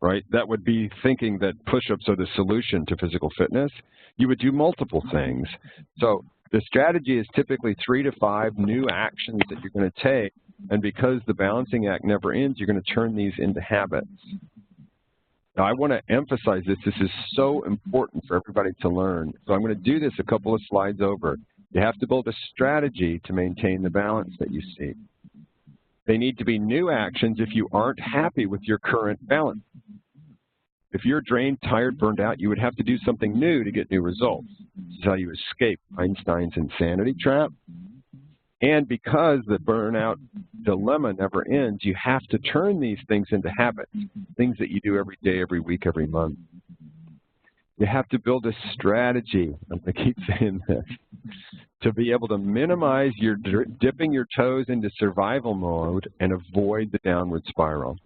right? That would be thinking that push-ups are the solution to physical fitness. You would do multiple things. So the strategy is typically 3 to 5 new actions that you're going to take. And because the balancing act never ends, you're going to turn these into habits. Now, I want to emphasize this. This is so important for everybody to learn. So I'm going to do this a couple of slides over. You have to build a strategy to maintain the balance that you seek. They need to be new actions if you aren't happy with your current balance. If you're drained, tired, burned out, you would have to do something new to get new results. This is how you escape Einstein's insanity trap. And because the burnout dilemma never ends, you have to turn these things into habits, things that you do every day, every week, every month. You have to build a strategy, I'm going to keep saying this, to be able to minimize your dipping your toes into survival mode and avoid the downward spiral.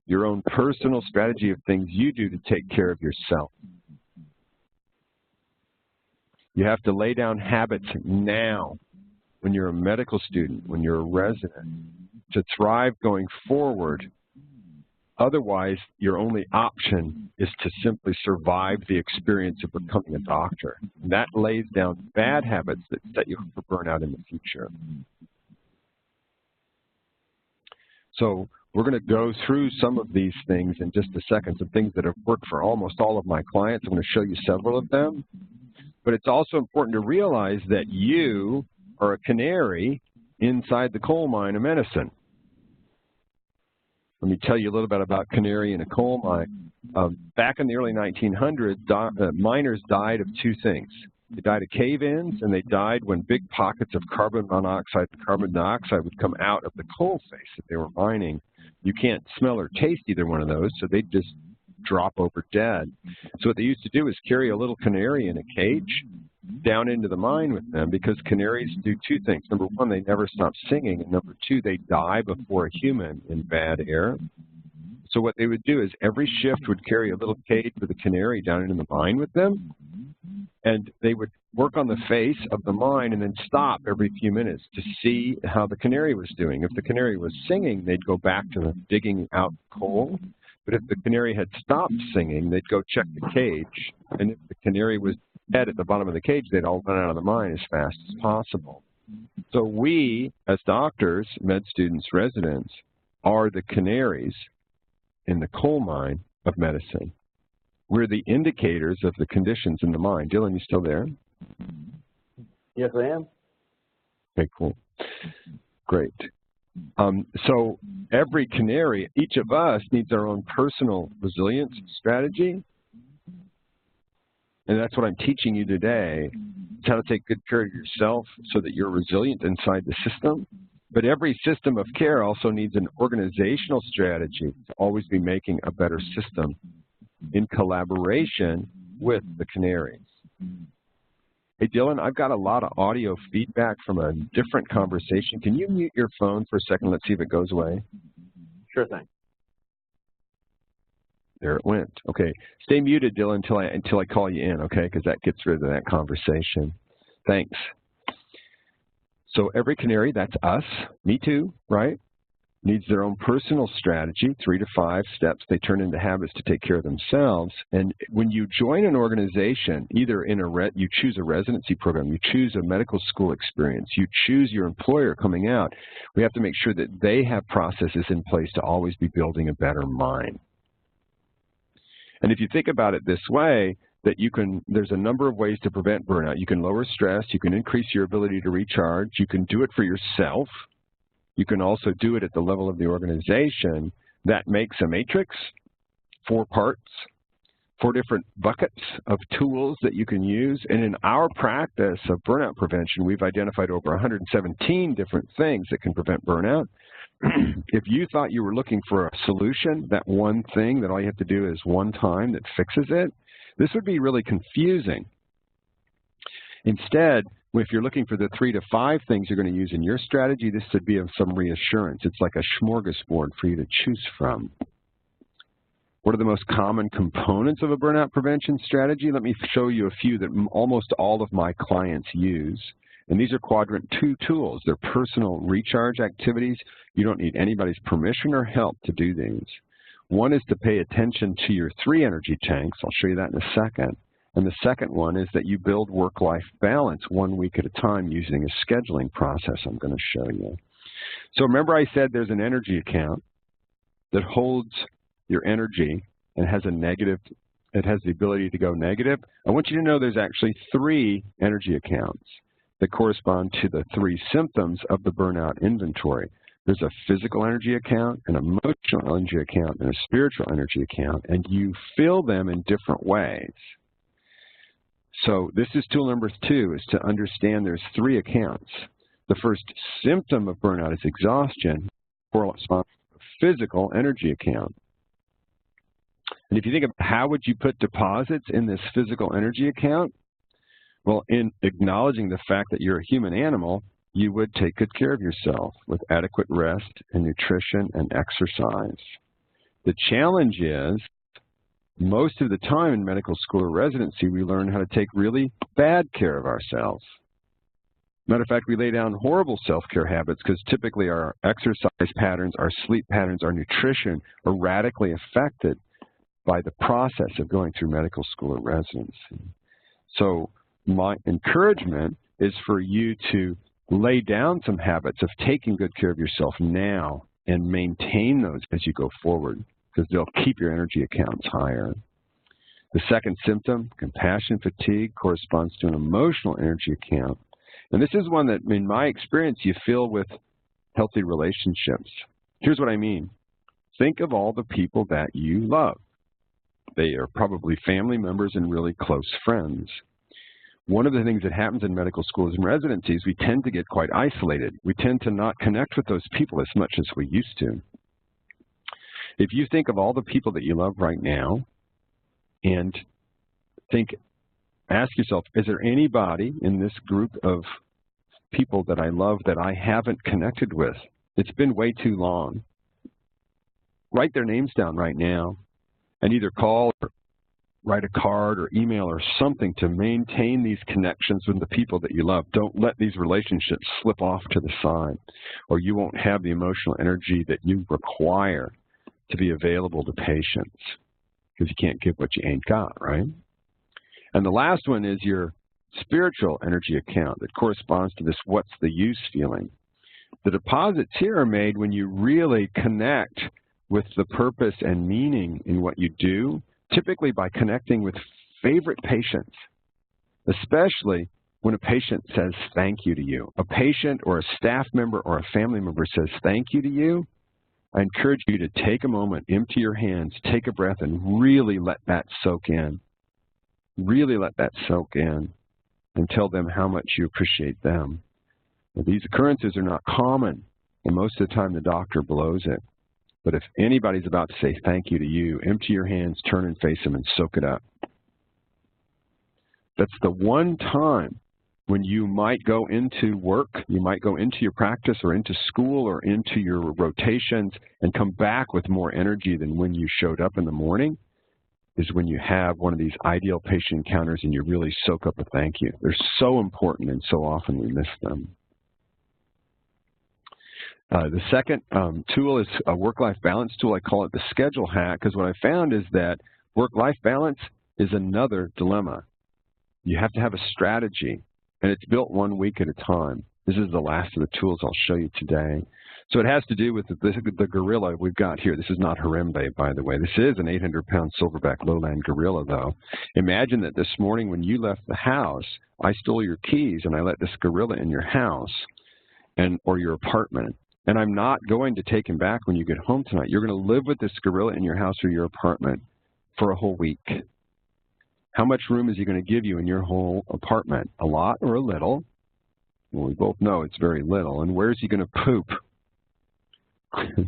Your own personal strategy of things you do to take care of yourself. You have to lay down habits now when you're a medical student, when you're a resident, to thrive going forward. Otherwise, your only option is to simply survive the experience of becoming a doctor. And that lays down bad habits that set you up for burnout in the future. So we're going to go through some of these things in just a second, some things that have worked for almost all of my clients. I'm going to show you several of them. But it's also important to realize that you are a canary inside the coal mine of medicine. Let me tell you a little bit about canary in a coal mine. Back in the early 1900s, miners died of two things. They died of cave-ins, and they died when big pockets of carbon monoxide and carbon dioxide would come out of the coal face that they were mining. You can't smell or taste either one of those, so they'd just drop over dead. So what they used to do is carry a little canary in a cage down into the mine with them, because canaries do two things. Number one, they never stop singing, and number two, they die before a human in bad air. So what they would do is every shift would carry a little cage with a canary down into the mine with them, and they would work on the face of the mine and then stop every few minutes to see how the canary was doing. If the canary was singing, they'd go back to digging out coal. But if the canary had stopped singing, they'd go check the cage. And if the canary was dead at the bottom of the cage, they'd all run out of the mine as fast as possible. So we, as doctors, med students, residents, are the canaries in the coal mine of medicine. We're the indicators of the conditions in the mine. Dylan, you still there? Yes, I am. Okay, cool. Great. So every canary, each of us needs our own personal resilience strategy. And that's what I'm teaching you today. It's how to take good care of yourself so that you're resilient inside the system. But every system of care also needs an organizational strategy to always be making a better system in collaboration with the canaries. Hey, Dylan, I've got a lot of audio feedback from a different conversation. Can you mute your phone for a second? Let's see if it goes away. Sure thing. There it went. Okay. Stay muted, Dylan, until I call you in, okay, because that gets rid of that conversation. Thanks. So every canary, that's us, me too, right, needs their own personal strategy, 3 to 5 steps they turn into habits to take care of themselves. And when you join an organization, either in you choose a residency program, you choose a medical school experience, you choose your employer coming out, we have to make sure that they have processes in place to always be building a better mind. And if you think about it this way, that there's a number of ways to prevent burnout. You can lower stress, you can increase your ability to recharge, you can do it for yourself, you can also do it at the level of the organization. That makes a matrix, 4 parts, 4 different buckets of tools that you can use. And in our practice of burnout prevention, we've identified over 117 different things that can prevent burnout. If you thought you were looking for a solution, that one thing that all you have to do is one time that fixes it, this would be really confusing. Instead, if you're looking for the 3 to 5 things you're going to use in your strategy, this would be of some reassurance. It's like a smorgasbord for you to choose from. What are the most common components of a burnout prevention strategy? Let me show you a few that almost all of my clients use. And these are quadrant 2 tools. They're personal recharge activities. You don't need anybody's permission or help to do these. One is to pay attention to your 3 energy tanks. I'll show you that in a second. And the second one is that you build work-life balance 1 week at a time using a scheduling process I'm going to show you. So remember I said there's an energy account that holds your energy and has a negative, it has the ability to go negative. I want you to know there's actually 3 energy accounts that correspond to the 3 symptoms of the burnout inventory. There's a physical energy account, an emotional energy account, and a spiritual energy account, and you fill them in different ways. So this is tool number 2, is to understand there's 3 accounts. The first symptom of burnout is exhaustion, corresponds to a physical energy account. And if you think of how would you put deposits in this physical energy account, well, in acknowledging the fact that you're a human animal, you would take good care of yourself with adequate rest and nutrition and exercise. The challenge is, most of the time in medical school or residency, we learn how to take really bad care of ourselves. Matter of fact, we lay down horrible self-care habits because typically our exercise patterns, our sleep patterns, our nutrition are radically affected by the process of going through medical school or residency. So my encouragement is for you to lay down some habits of taking good care of yourself now and maintain those as you go forward, because they'll keep your energy accounts higher. The second symptom, compassion fatigue, corresponds to an emotional energy account. And this is one that, in my experience, you feel with healthy relationships. Here's what I mean. Think of all the people that you love. They are probably family members and really close friends. One of the things that happens in medical schools and residencies, we tend to get quite isolated. We tend to not connect with those people as much as we used to. If you think of all the people that you love right now and ask yourself, is there anybody in this group of people that I love that I haven't connected with? It's been way too long. Write their names down right now and either call or write a card or email or something to maintain these connections with the people that you love. Don't let these relationships slip off to the side, or you won't have the emotional energy that you require to be available to patients, because you can't give what you ain't got, right? And the last one is your spiritual energy account that corresponds to this what's the use feeling. The deposits here are made when you really connect with the purpose and meaning in what you do, typically by connecting with favorite patients, especially when a patient says thank you to you. A patient or a staff member or a family member says thank you to you, I encourage you to take a moment, empty your hands, take a breath, and really let that soak in. Really let that soak in and tell them how much you appreciate them. Now, these occurrences are not common, and most of the time the doctor blows it. But if anybody's about to say thank you to you, empty your hands, turn and face them, and soak it up. That's the one time when you might go into work, you might go into your practice or into school or into your rotations and come back with more energy than when you showed up in the morning, is when you have one of these ideal patient encounters and you really soak up a thank you. They're so important and so often we miss them. The second tool is a work-life balance tool. I call it the schedule hack, because what I found is that work-life balance is another dilemma. You have to have a strategy, and it's built 1 week at a time. This is the last of the tools I'll show you today. So it has to do with the gorilla we've got here. This is not Harambe, by the way. This is an 800-pound silverback lowland gorilla, though. Imagine that this morning when you left the house, I stole your keys and I let this gorilla in your house or your apartment. And I'm not going to take him back when you get home tonight. You're going to live with this gorilla in your house or your apartment for a whole week. How much room is he going to give you in your whole apartment? A lot or a little? Well, we both know it's very little. And where's he going to poop?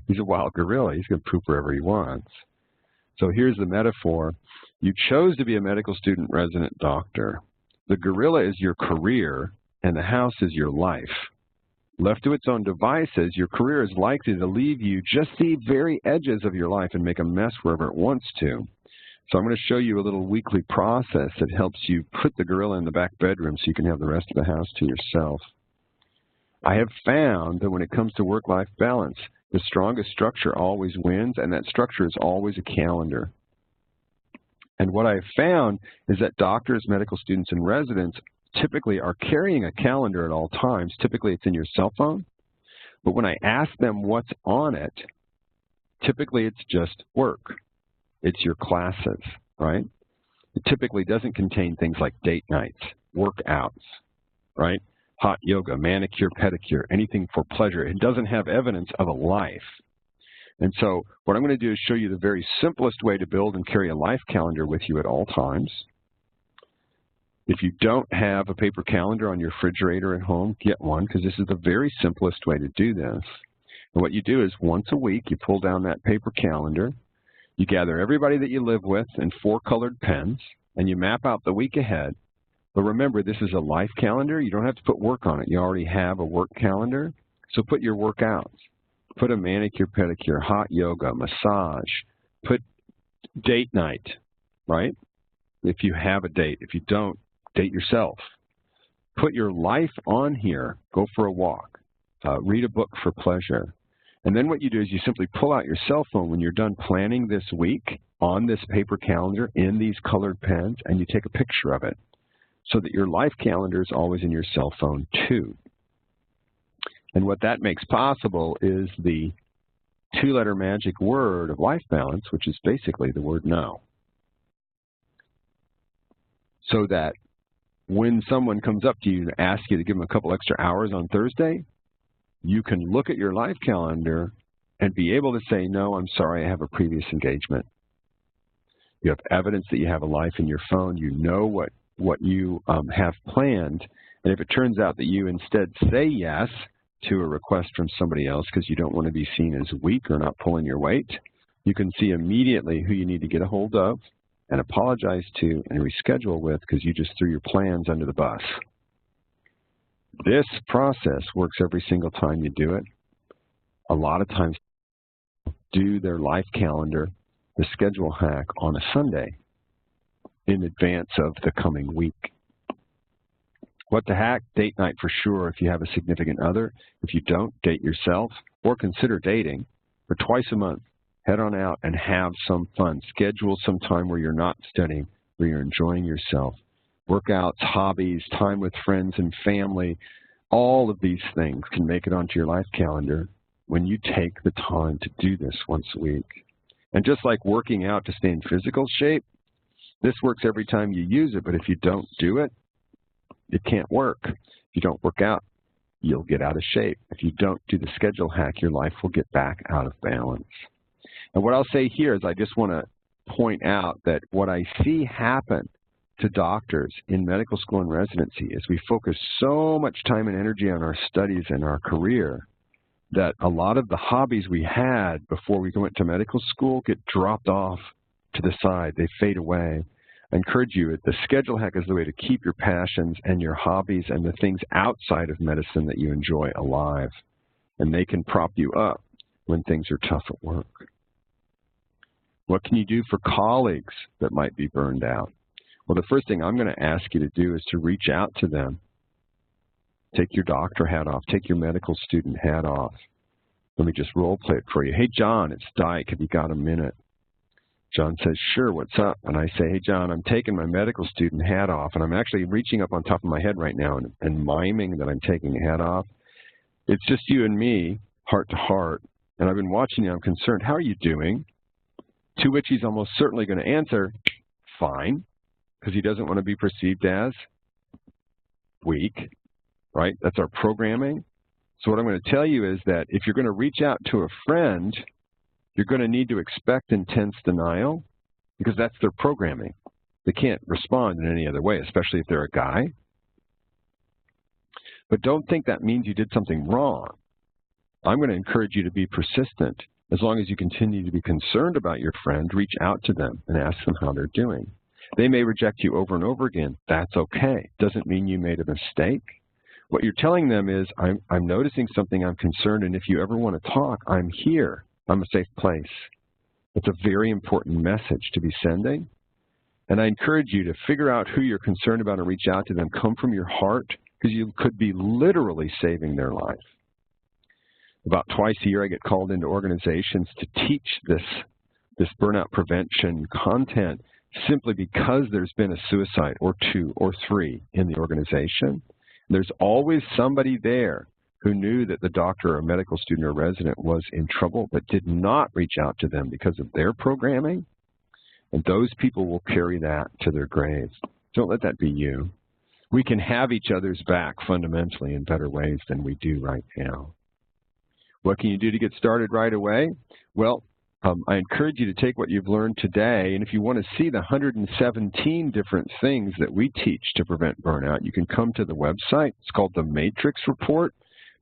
He's a wild gorilla. He's going to poop wherever he wants. So here's the metaphor. You chose to be a medical student resident doctor. The gorilla is your career, and the house is your life. Left to its own devices, your career is likely to leave you just the very edges of your life and make a mess wherever it wants to. So I'm going to show you a little weekly process that helps you put the gorilla in the back bedroom so you can have the rest of the house to yourself. I have found that when it comes to work-life balance, the strongest structure always wins, and that structure is always a calendar. And what I have found is that doctors, medical students, and residents typically are carrying a calendar at all times. Typically it's in your cell phone. But when I ask them what's on it, typically it's just work. It's your classes, right? It typically doesn't contain things like date nights, workouts, right? Hot yoga, manicure, pedicure, anything for pleasure. It doesn't have evidence of a life. And so what I'm going to do is show you the very simplest way to build and carry a life calendar with you at all times. If you don't have a paper calendar on your refrigerator at home, get one, because this is the very simplest way to do this. And what you do is once a week, you pull down that paper calendar, you gather everybody that you live with in 4 colored pens, and you map out the week ahead. But remember, this is a life calendar. You don't have to put work on it. You already have a work calendar. So put your workouts. Put a manicure, pedicure, hot yoga, massage. Put date night, right? If you have a date. If you don't, date yourself. Put your life on here. Go for a walk. Read a book for pleasure. And then what you do is you simply pull out your cell phone when you're done planning this week on this paper calendar in these colored pens, and you take a picture of it so that your life calendar is always in your cell phone too. And what that makes possible is the 2-letter magic word of life balance, which is basically the word no. So that when someone comes up to you and asks you to give them a couple extra hours on Thursday, you can look at your life calendar and be able to say, no, I'm sorry, I have a previous engagement. You have evidence that you have a life in your phone. You know what you have planned. And if it turns out that you instead say yes to a request from somebody else because you don't want to be seen as weak or not pulling your weight, you can see immediately who you need to get a hold of and apologize to and reschedule with because you just threw your plans under the bus. This process works every single time you do it. A lot of times do their life calendar, the schedule hack, on a Sunday in advance of the coming week. What to hack? Date night for sure if you have a significant other. If you don't, date yourself or consider dating. But twice a month, head on out and have some fun. Schedule some time where you're not studying, where you're enjoying yourself. Workouts, hobbies, time with friends and family, all of these things can make it onto your life calendar when you take the time to do this once a week. And just like working out to stay in physical shape, this works every time you use it, but if you don't do it, it can't work. If you don't work out, you'll get out of shape. If you don't do the schedule hack, your life will get back out of balance. And what I'll say here is I just want to point out that what I see happen to doctors in medical school and residency is we focus so much time and energy on our studies and our career that a lot of the hobbies we had before we went to medical school get dropped off to the side. They fade away. I encourage you, the schedule hack is the way to keep your passions and your hobbies and the things outside of medicine that you enjoy alive. And they can prop you up when things are tough at work. What can you do for colleagues that might be burned out? Well, the first thing I'm going to ask you to do is to reach out to them. Take your doctor hat off. Take your medical student hat off. Let me just role play it for you. Hey, John, it's Dike. Have you got a minute? John says, sure, what's up? And I say, hey, John, I'm taking my medical student hat off, and I'm actually reaching up on top of my head right now and miming that I'm taking a hat off. It's just you and me, heart to heart, and I've been watching you. I'm concerned. How are you doing? To which he's almost certainly going to answer, fine, because he doesn't want to be perceived as weak, right? That's our programming. So what I'm going to tell you is that if you're going to reach out to a friend, you're going to need to expect intense denial because that's their programming. They can't respond in any other way, especially if they're a guy. But don't think that means you did something wrong. I'm going to encourage you to be persistent. As long as you continue to be concerned about your friend, reach out to them and ask them how they're doing. They may reject you over and over again. That's okay. Doesn't mean you made a mistake. What you're telling them is, I'm noticing something, I'm concerned, and if you ever want to talk, I'm here. I'm a safe place. It's a very important message to be sending. And I encourage you to figure out who you're concerned about and reach out to them. Come from your heart, because you could be literally saving their life. About twice a year, I get called into organizations to teach this burnout prevention content simply because there's been a suicide or 2 or 3 in the organization. There's always somebody there who knew that the doctor or medical student or resident was in trouble but did not reach out to them because of their programming. And those people will carry that to their graves. Don't let that be you. We can have each other's back fundamentally in better ways than we do right now. What can you do to get started right away? Well, I encourage you to take what you've learned today, and if you want to see the 117 different things that we teach to prevent burnout, you can come to the website. It's called the Matrix Report.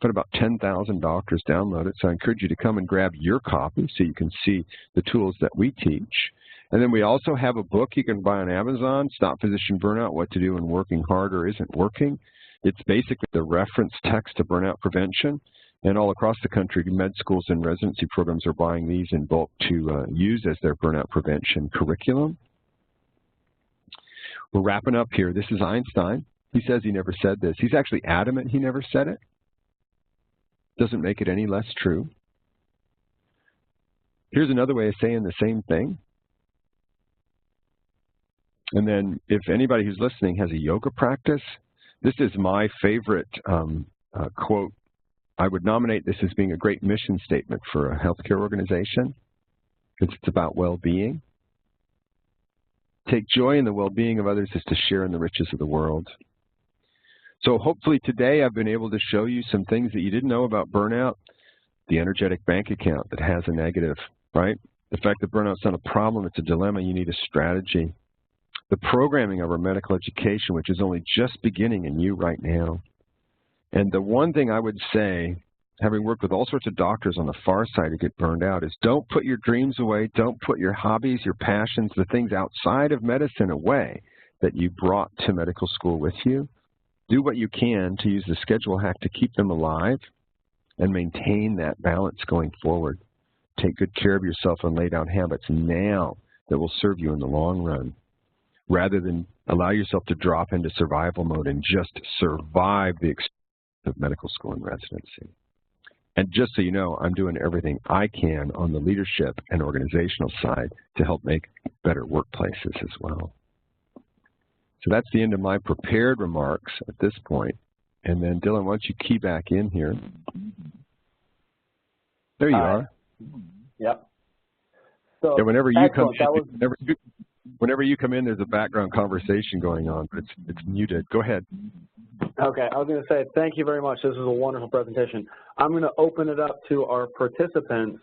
But about 10,000 doctors download it, so I encourage you to come and grab your copy so you can see the tools that we teach. And then we also have a book you can buy on Amazon, Stop Physician Burnout, What to Do When Working Harder Isn't Working. It's basically the reference text to burnout prevention. And all across the country, med schools and residency programs are buying these in bulk to use as their burnout prevention curriculum. We're wrapping up here. This is Einstein. He says he never said this. He's actually adamant he never said it. Doesn't make it any less true. Here's another way of saying the same thing. And then if anybody who's listening has a yoga practice, this is my favorite quote. I would nominate this as being a great mission statement for a healthcare organization because it's about well-being. Take joy in the well-being of others is to share in the riches of the world. So hopefully today I've been able to show you some things that you didn't know about burnout. The energetic bank account that has a negative, right? The fact that burnout's not a problem, it's a dilemma, you need a strategy. The programming of our medical education, which is only just beginning in you right now. And the one thing I would say, having worked with all sorts of doctors on the far side who get burned out, is don't put your dreams away, don't put your hobbies, your passions, the things outside of medicine away that you brought to medical school with you. Do what you can to use the schedule hack to keep them alive and maintain that balance going forward. Take good care of yourself and lay down habits now that will serve you in the long run, rather than allow yourself to drop into survival mode and just survive the experience of medical school and residency. And just so you know, I'm doing everything I can on the leadership and organizational side to help make better workplaces as well. So that's the end of my prepared remarks at this point. And then, Dylan, why don't you key back in here? There you are. Yep. So, yeah, whenever you come in, whenever you come in, there's a background conversation going on, but it's muted. Go ahead. Okay, I was going to say thank you very much. This is a wonderful presentation. I'm going to open it up to our participants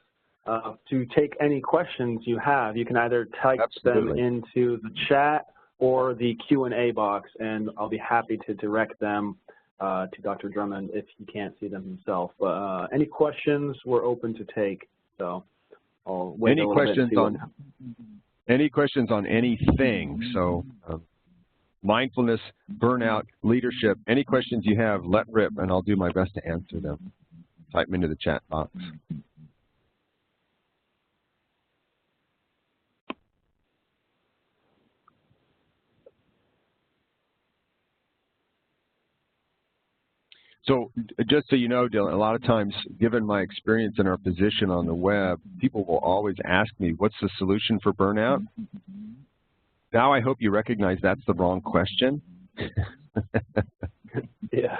to take any questions you have. You can either type them into the chat or the Q&A box, and I'll be happy to direct them to Dr. Drummond if he can't see them himself. But any questions we're open to take. So I'll wait a little bit and see any questions on anything? So mindfulness, burnout, leadership, any questions you have, let rip, and I'll do my best to answer them. Type them into the chat box. So just so you know, Dylan, a lot of times, given my experience in our position on the web, people will always ask me, what's the solution for burnout? Now I hope you recognize that's the wrong question. Yeah.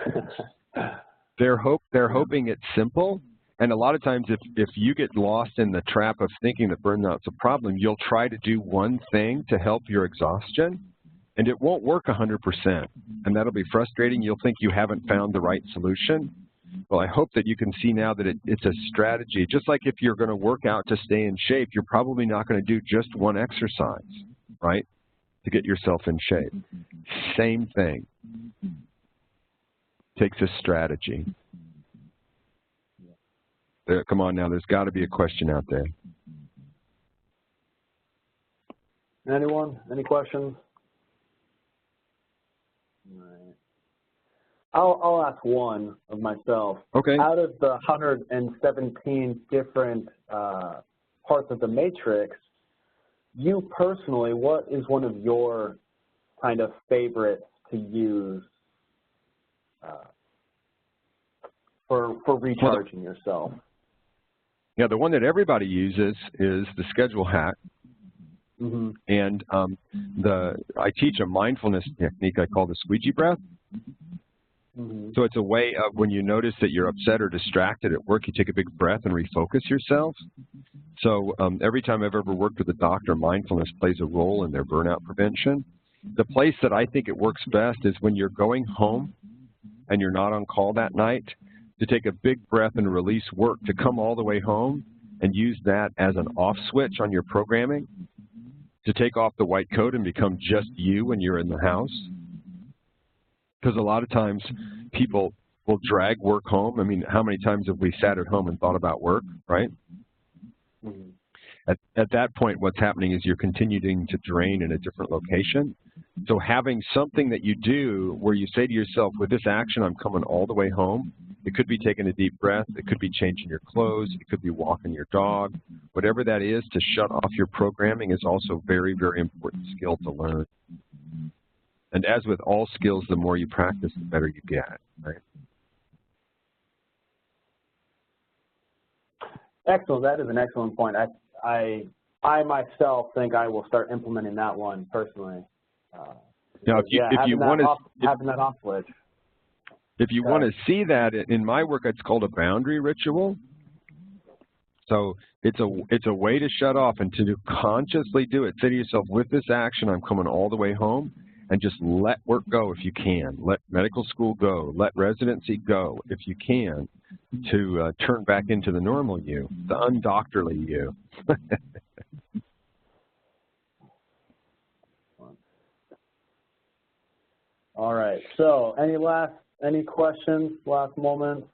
They're hoping it's simple. And a lot of times if you get lost in the trap of thinking that burnout's a problem, you'll try to do one thing to help your exhaustion. And it won't work 100%, and that'll be frustrating. You'll think you haven't found the right solution. Well, I hope that you can see now that it's a strategy. Just like if you're going to work out to stay in shape, you're probably not going to do just one exercise, right, to get yourself in shape. Same thing. Takes a strategy. Come on now, there's got to be a question out there. Anyone? Any questions? All right. I'll ask one of myself. Okay. Out of the 117 different parts of the matrix, you personally, what is one of your kind of favorites to use for recharging yourself? Yeah, the one that everybody uses is the schedule hack. Mm-hmm. And I teach a mindfulness technique I call the squeegee breath. Mm-hmm. So it's a way of when you notice that you're upset or distracted at work, you take a big breath and refocus yourself. So every time I've ever worked with a doctor, mindfulness plays a role in their burnout prevention. The place that I think it works best is when you're going home and you're not on call that night, to take a big breath and release work, to come all the way home and use that as an off switch on your programming, to take off the white coat and become just you when you're in the house. Because a lot of times people will drag work home. I mean, how many times have we sat at home and thought about work, right? Mm-hmm. At that point, what's happening is you're continuing to drain in a different location. So having something that you do where you say to yourself, with this action, I'm coming all the way home. It could be taking a deep breath. It could be changing your clothes. It could be walking your dog. Whatever that is, to shut off your programming is also very, very important skill to learn. And as with all skills, the more you practice, the better you get, right? Excellent. That is an excellent point. I myself think I will start implementing that one personally. Now, if you want to having that off switch. If you want to see that in my work, it's called a boundary ritual. So it's a way to shut off and to consciously do it. Say to yourself, with this action, I'm coming all the way home, and just let work go if you can. Let medical school go. Let residency go if you can, to turn back into the normal you, the undoctorly you. All right. So any questions, last moments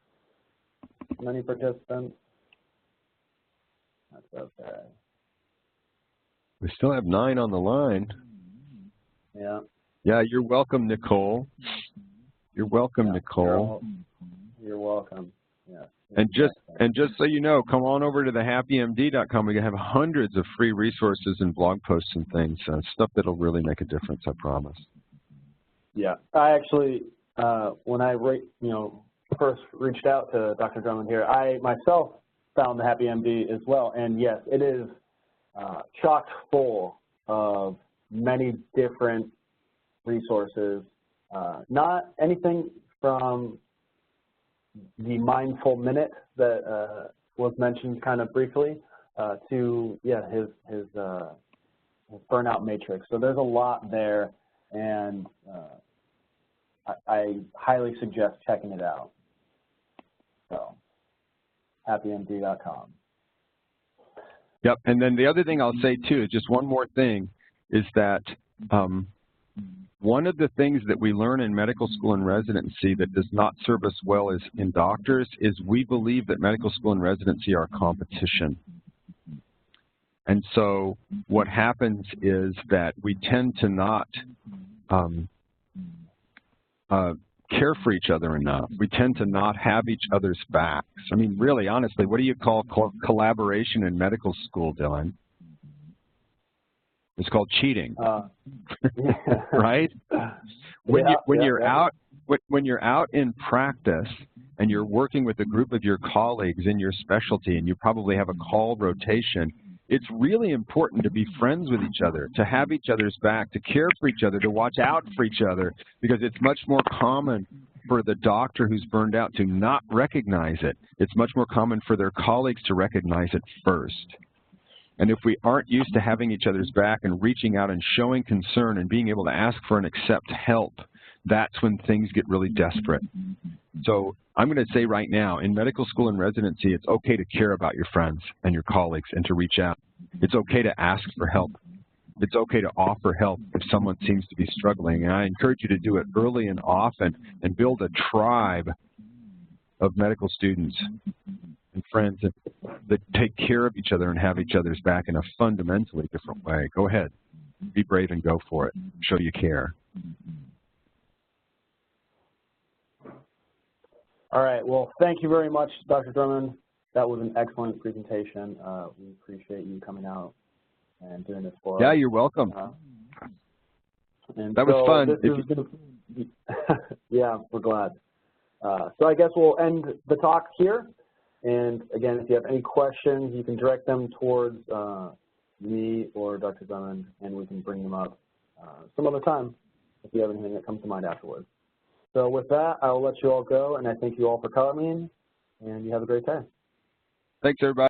from any participants? That's okay. We still have 9 on the line. Yeah. Yeah, you're welcome, Nicole. You're welcome, Nicole. You're welcome. Yeah. And just so you know, come on over to thehappymd.com. We have hundreds of free resources and blog posts and things, stuff that'll really make a difference, I promise. Yeah. I actually, when I first reached out to Dr. Drummond here, I myself found the Happy MD as well. And yes, it is chock full of many different resources, not anything from the mindful minute that was mentioned kind of briefly to his burnout matrix. So there's a lot there, and I highly suggest checking it out. So happymd.com. Yep, and then the other thing I'll say too, is just one more thing, is that one of the things that we learn in medical school and residency that does not serve us well as in doctors is we believe that medical school and residency are competition. And so what happens is that we tend to not care for each other enough. We tend to not have each other's backs. I mean, really, honestly, what do you call collaboration in medical school, Dylan? It's called cheating, right? When you're out in practice and you're working with a group of your colleagues in your specialty, and you probably have a call rotation, it's really important to be friends with each other, to have each other's back, to care for each other, to watch out for each other, because it's much more common for the doctor who's burned out to not recognize it. It's much more common for their colleagues to recognize it first. And if we aren't used to having each other's back and reaching out and showing concern and being able to ask for and accept help, that's when things get really desperate. So I'm going to say right now, in medical school and residency, it's okay to care about your friends and your colleagues and to reach out. It's okay to ask for help. It's okay to offer help if someone seems to be struggling. And I encourage you to do it early and often and build a tribe of medical students and friends that take care of each other and have each other's back in a fundamentally different way. Go ahead. Be brave and go for it. Show you care. All right. Well, thank you very much, Dr. Drummond. That was an excellent presentation. We appreciate you coming out and doing this for us. Yeah, you're welcome. And that was fun. Yeah, we're glad. So I guess we'll end the talk here. And again, if you have any questions, you can direct them towards me or Dr. Drummond, and we can bring them up some other time if you have anything that comes to mind afterwards. So with that, I will let you all go, and I thank you all for coming, and you have a great day. Thanks, everybody.